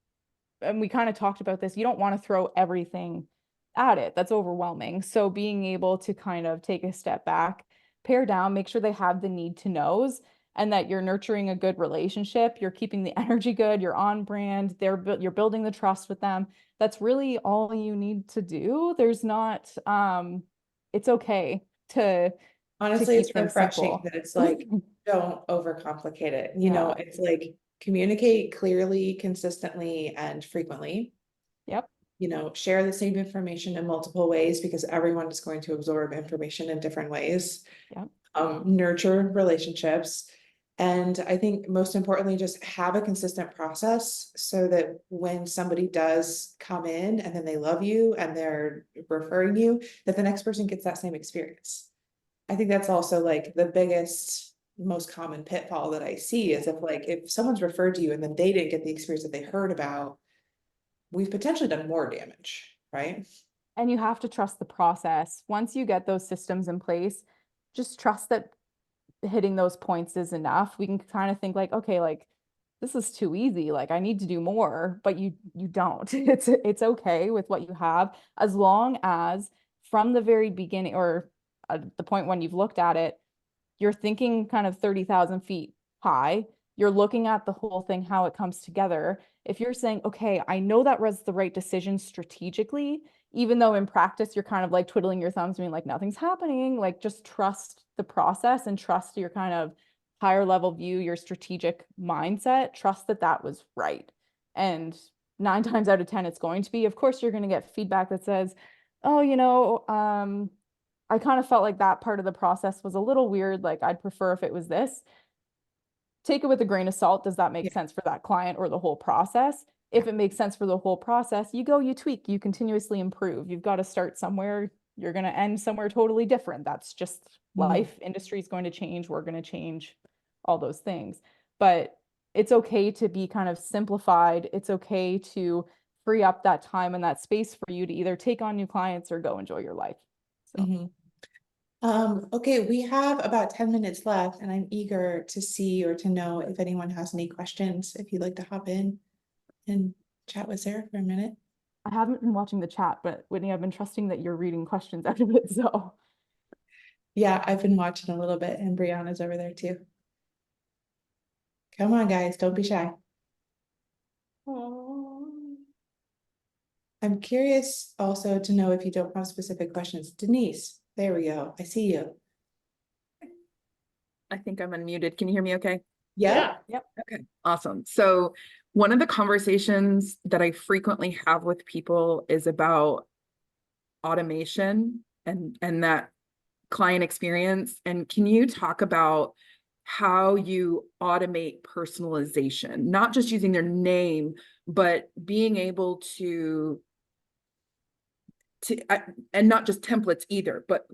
and we kind of talked about this, you don't want to throw everything at it. That's overwhelming. So being able to kind of take a step back, pare down, make sure they have the need to knows, and that you're nurturing a good relationship, you're keeping the energy good, you're on brand, you're building the trust with them. That's really all you need to do. There's not, it's okay to Honestly, keep it's things refreshing simple. that it's like, don't overcomplicate it. You know, it's like communicate clearly, consistently, and frequently. Yep. You know, share the same information in multiple ways because everyone is going to absorb information in different ways. Yep. Nurture relationships. And I think most importantly, just have a consistent process so that when somebody does come in and then they love you and they're referring you, that the next person gets that same experience. I think that's also like the biggest, most common pitfall that I see is if someone's referred to you and then they didn't get the experience that they heard about, we've potentially done more damage, right? And you have to trust the process. Once you get those systems in place, just trust that hitting those points is enough. We can kind of think like, okay, like this is too easy. Like I need to do more, but you don't. It's okay with what you have, as long as from the very beginning, or at the point when you've looked at it, you're thinking kind of 30,000 feet high. You're looking at the whole thing, how it comes together. If you're saying, okay, I know that was the right decision strategically, even though in practice you're kind of like twiddling your thumbs, being like, nothing's happening, like just trust the process and trust your kind of higher level view, your strategic mindset, trust that that was right. And 9 times out of 10, it's going to be. Of course, you're going to get feedback that says, oh, I kind of felt like that part of the process was a little weird. Like I'd prefer if it was this. Take it with a grain of salt. Does that make sense for that client or the whole process? If it makes sense for the whole process, you tweak, you continuously improve. You've got to start somewhere. you're going to end somewhere totally different. That's just Mhm. life. Industry is going to change. We're going to change, all those things. But it's okay to be kind of simplified. It's okay to free up that time and that space for you to either take on new clients or go enjoy your life. So. Mhm. Okay, we have about 10 minutes left, and I'm eager to see or to know if anyone has any questions, if you'd like to hop in and chat with Sarah for a minute. I haven't been watching the chat, but Whitney, I've been trusting that you're reading questions out of it. So Yeah, I've been watching a little bit, and Brianna's over there too. Come on, guys, don't be shy. I'm curious also to know if you don't have specific questions. Denise, there we go. I see you. I think I'm unmuted. Can you hear me okay? Yeah. yep. Okay, awesome. So one of the conversations that I frequently have with people is about automation and that client experience. And can you talk about how you automate personalization, not just using their name, but being able to and not just templates either, but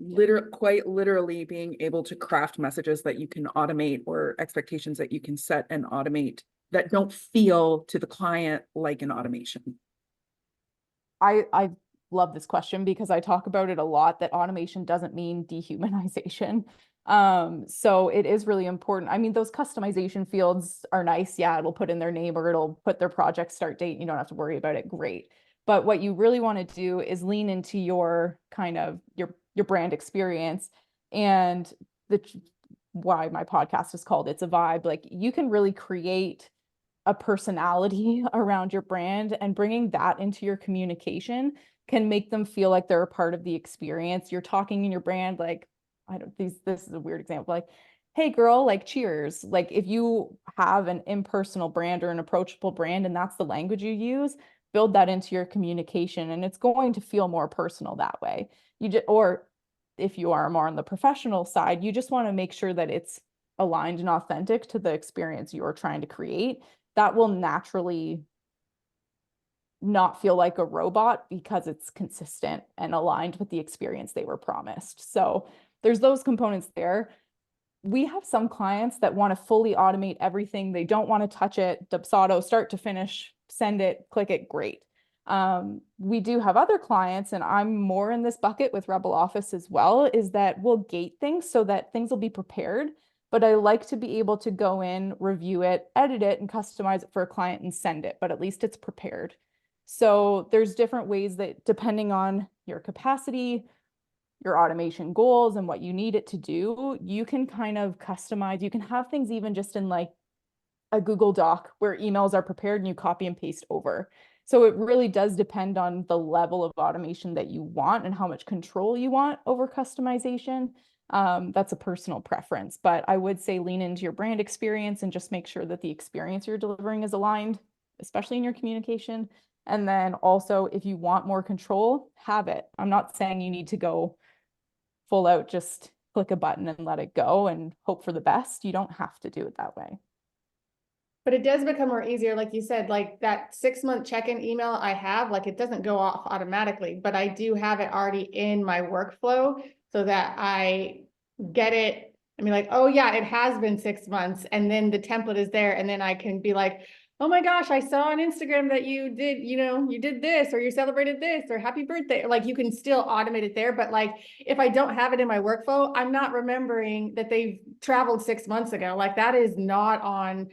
quite literally being able to craft messages that you can automate or expectations that you can set and automate that don't feel to the client like an automation. I love this question because I talk about it a lot, that automation doesn't mean dehumanization. So it is really important. I mean, those customization fields are nice. Yeah, it'll put in their name or it'll put their project start date. You don't have to worry about it. Great. But what you really want to do is lean into your kind of your brand experience, and the why my podcast is called It's a Vibe. Like, you can really create a personality around your brand, and bringing that into your communication can make them feel like they're a part of the experience. You're talking in your brand, like, this is a weird example, like, hey girl, like, cheers. Like, if you have an impersonal brand or an approachable brand and that's the language you use, build that into your communication and it's going to feel more personal that way. Or if you are more on the professional side, you just want to make sure that it's aligned and authentic to the experience you're trying to create. That will naturally not feel like a robot because it's consistent and aligned with the experience they were promised. So there's those components there. We have some clients that want to fully automate everything. They don't want to touch it. Dubsado, start to finish, send it, click it, great. We do have other clients, and I'm more in this bucket with Rebel Office as well, is that we'll gate things so that things will be prepared. But I like to be able to go in, review it, edit it, and customize it for a client and send it, but at least it's prepared. So there's different ways that, depending on your capacity, your automation goals, and what you need it to do, you can kind of customize. You can have things even just in like a Google Doc where emails are prepared and you copy and paste over. So it really does depend on the level of automation that you want and how much control you want over customization. That's a personal preference, but I would say lean into your brand experience and just make sure that the experience you're delivering is aligned, especially in your communication. And then also, if you want more control, have it. I'm not saying you need to go full out, just click a button and let it go and hope for the best. You don't have to do it that way. But it does become more easier, like you said, like that 6-month check-in email I have, like, it doesn't go off automatically, but I do have it already in my workflow so that I get it. I mean, like, oh yeah, it has been 6 months, and then the template is there, and then I can be like, oh my gosh, I saw on Instagram that you did, you did this, or you celebrated this, or happy birthday. Like, you can still automate it there, but like, if I don't have it in my workflow, I'm not remembering that they've traveled 6 months ago. Like, that is not on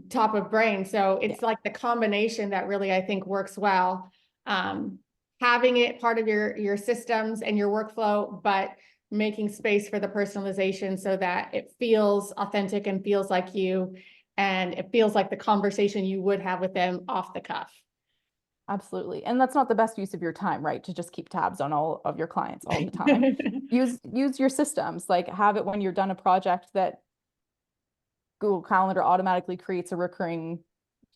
top of brain. So it's like the combination that really, I think, works well. Having it part of your systems and your workflow, but making space for the personalization so that it feels authentic and feels like you, and it feels like the conversation you would have with them off the cuff. Absolutely. And that's not the best use of your time, right? To just keep tabs on all of your clients all the time. Use your systems, like have it when you're done a project that Google Calendar automatically creates a recurring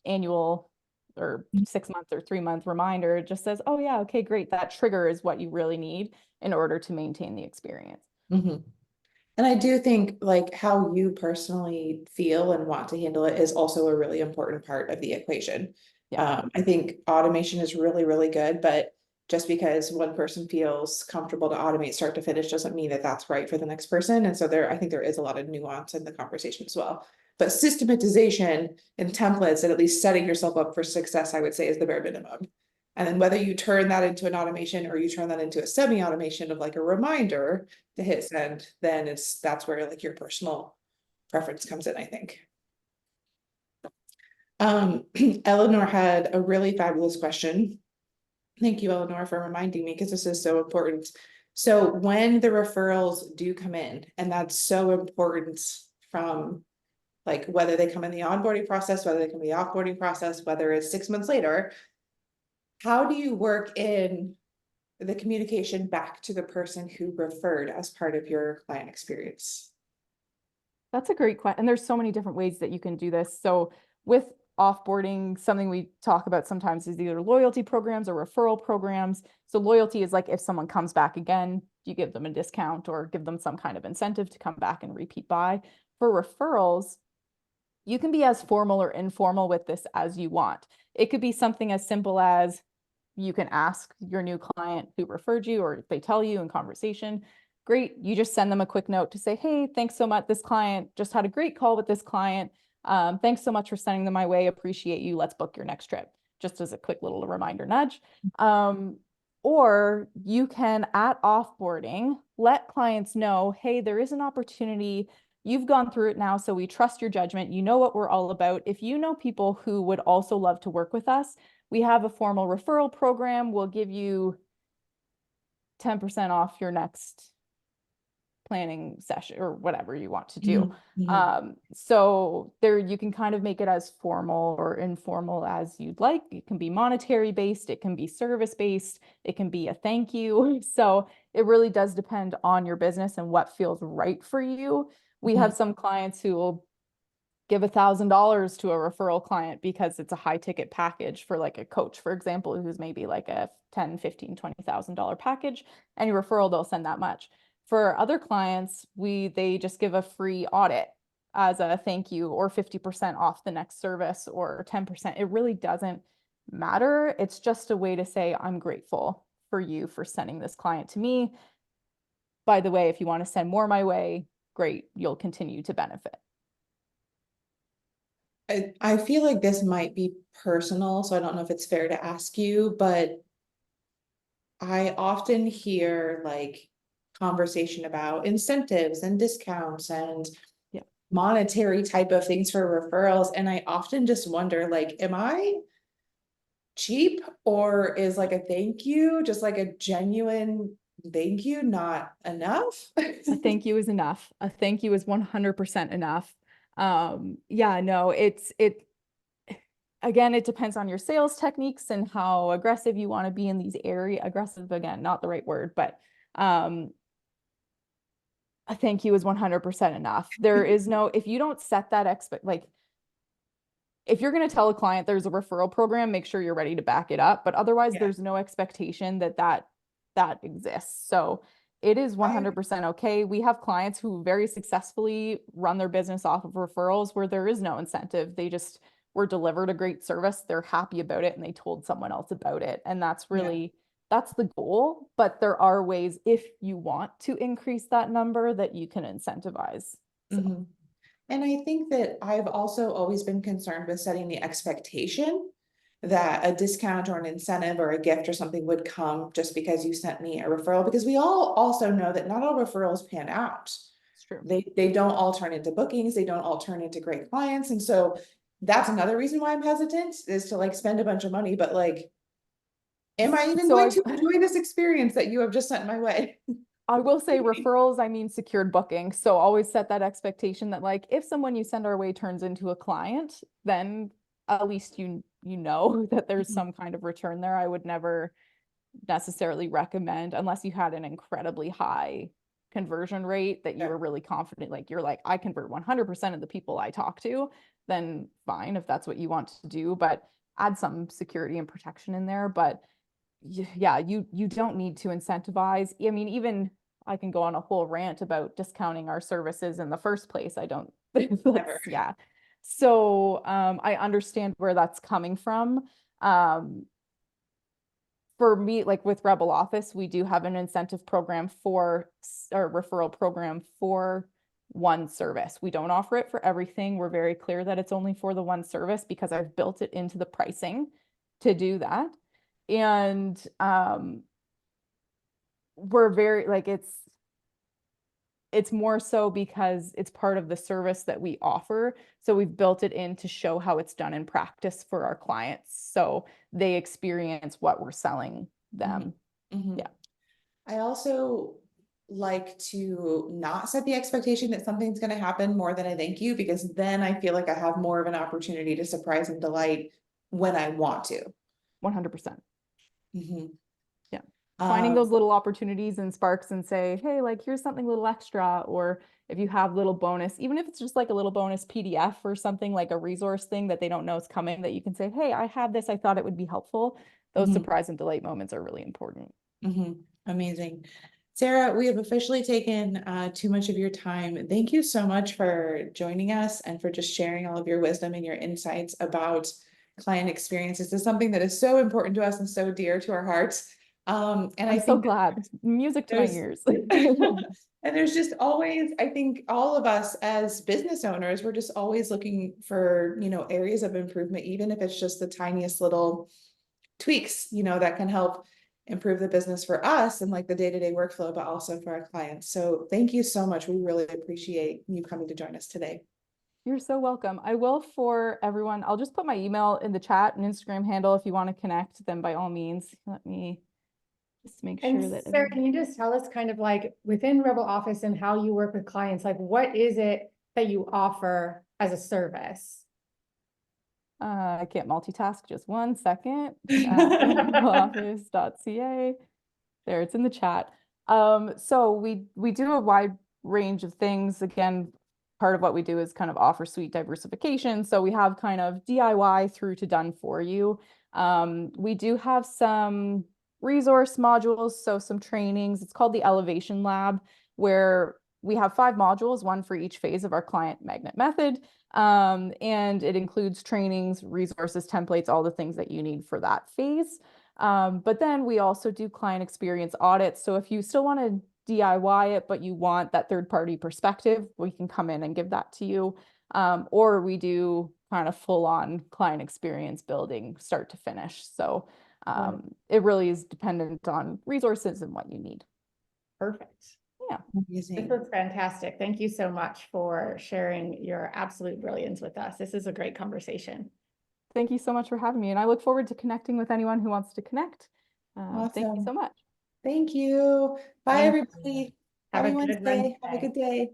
annual or 6-month or 3-month reminder. It just says, oh yeah, okay, great. That trigger is what you really need in order to maintain the experience. Mm-hmm. And I do think like how you personally feel and want to handle it is also a really important part of the equation. Yeah. I think automation is really, really good, but just because one person feels comfortable to automate start to finish doesn't mean that that's right for the next person. And so I think there is a lot of nuance in the conversation as well. But systematization and templates and at least setting yourself up for success, I would say, is the bare minimum. And then whether you turn that into an automation or you turn that into a semi-automation of like a reminder to hit send, then that's where like your personal preference comes in, I think. Eleanor had a really fabulous question. Thank you, Eleanor, for reminding me, because this is so important. So when the referrals do come in, and that's so important, from like whether they come in the onboarding process, whether they come in the offboarding process, whether it's 6 months later, how do you work in the communication back to the person who referred as part of your client experience? That's a great question. And there's so many different ways that you can do this. So with offboarding, something we talk about sometimes is either loyalty programs or referral programs. So loyalty is like if someone comes back again, you give them a discount or give them some kind of incentive to come back and repeat buy. For referrals, you can be as formal or informal with this as you want. It could be something as simple as you can ask your new client who referred you, or if they tell you in conversation, great, you just send them a quick note to say, hey, thanks so much. This client just had a great call with this client. Thanks so much for sending them my way. Appreciate you. Let's book your next trip. Just as a quick little reminder nudge. Or you can, at offboarding, let clients know, hey, there is an opportunity. You've gone through it now, so we trust your judgment. You know what we're all about. If you know people who would also love to work with us, we have a formal referral program. We'll give you 10% off your next planning session or whatever you want to do. So there you can kind of make it as formal or informal as you'd like. It can be monetary based, it can be service based, it can be a thank you. So it really does depend on your business and what feels right for you. We have some clients who will give $1,000 to a referral client because it's a high ticket package for like a coach, for example, who's maybe like a $10,000, $15,000, $20,000 package, and your referral, they'll send that much. For other clients, they just give a free audit as a thank you, or 50% off the next service, or 10%. It really doesn't matter. It's just a way to say, I'm grateful for you for sending this client to me. By the way, if you want to send more my way, great, you'll continue to benefit. I feel like this might be personal, so I don't know if it's fair to ask you, but I often hear like conversation about incentives and discounts and monetary type of things for referrals. And I often just wonder, like, am I cheap, or is like a thank you, just like a genuine thank you, not enough? A thank you is enough. A thank you is 100% enough. Yeah, no, again, it depends on your sales techniques and how aggressive you want to be in these areas. Aggressive, again, not the right word, but a thank you is 100% enough. There is no, if you don't set that if you're going to tell a client there's a referral program, make sure you're ready to back it up. But otherwise, there's no expectation that exists. So it is 100% okay. We have clients who very successfully run their business off of referrals where there is no incentive. They just were delivered a great service. They're happy about it and they told someone else about it. And that's really, that's the goal. But there are ways, if you want to increase that number, that you can incentivize. So. And I think that I've also always been concerned with setting the expectation that a discount or an incentive or a gift or something would come just because you sent me a referral, because we all also know that not all referrals pan out. It's true. They don't all turn into bookings. They don't all turn into great clients. And so that's another reason why I'm hesitant, is to like spend a bunch of money, but like, am I even going to enjoy this experience that you have just sent my way? I will say referrals, I mean secured booking. So always set that expectation that like if someone you send our way turns into a client, then at least you know that there's some kind of return there. I would never necessarily recommend, unless you had an incredibly high conversion rate that you were really confident, like you're like, I convert 100% of the people I talk to, then fine, if that's what you want to do, but add some security and protection in there. But yeah, you don't need to incentivize. I mean, even I can go on a whole rant about discounting our services in the first place. I don't, yeah. So I understand where that's coming from. for me, like with Rebel Office, we do have an incentive program for, or referral program for one service. We don't offer it for everything. We're very clear that it's only for the one service because I've built it into the pricing to do that. And we're very like, it's more so because it's part of the service that we offer. So we've built it in to show how it's done in practice for our clients. So they experience what we're selling them. Mhm. Yeah. I also like to not set the expectation that something's going to happen more than a thank you, because then I feel like I have more of an opportunity to surprise and delight when I want to. 100%. Mhm. Yeah. Finding Um, those little opportunities and sparks and say, hey, like here's something a little extra, or if you have little bonus, even if it's just like a little bonus PDF or something, like a resource thing that they don't know is coming, that you can say, hey, I have this, I thought it would be helpful. Those Mhm. surprise and delight moments are really important. Amazing. Sarah, we have officially taken too much of your time. Thank you so much for joining us and for just sharing all of your wisdom and your insights about client experiences. This is something that is so important to us and so dear to our hearts. And I'm so glad. Music to my ears. And there's just always, I think all of us as business owners, we're just always looking for, areas of improvement, even if it's just the tiniest little tweaks, that can help improve the business for us and like the day-to-day workflow, but also for our clients. So thank you so much. We really appreciate you coming to join us today. You're so welcome. I will, for everyone, I'll just put my email in the chat and Instagram handle. If you want to connect, then by all means, let me just make And sure that Sarah, can you just tell us kind of like within Rebel Office and how you work with clients, like what is it that you offer as a service? I can't multitask, just one second. Rebeloffice.ca. There, it's in the chat. So we do a wide range of things. Again, part of what we do is kind of offer suite diversification. So we have kind of DIY through to done for you. We do have some resource modules, so some trainings. It's called the Elevation Lab, where we have 5 modules, one for each phase of our client magnet method. And it includes trainings, resources, templates, all the things that you need for that phase. But then we also do client experience audits. So if you still want to DIY it, but you want that third-party perspective, we can come in and give that to you. Or we do kind of full-on client experience building start to finish. So it really is dependent on resources and what you need. Perfect. Yeah. This was fantastic. Thank you so much for sharing your absolute brilliance with us. This is a great conversation. Thank you so much for having me. And I look forward to connecting with anyone who wants to connect. Thank you Awesome. so much. Thank you. Bye, Thank you. everybody. Have a Happy good Wednesday. Have a Wednesday. good day.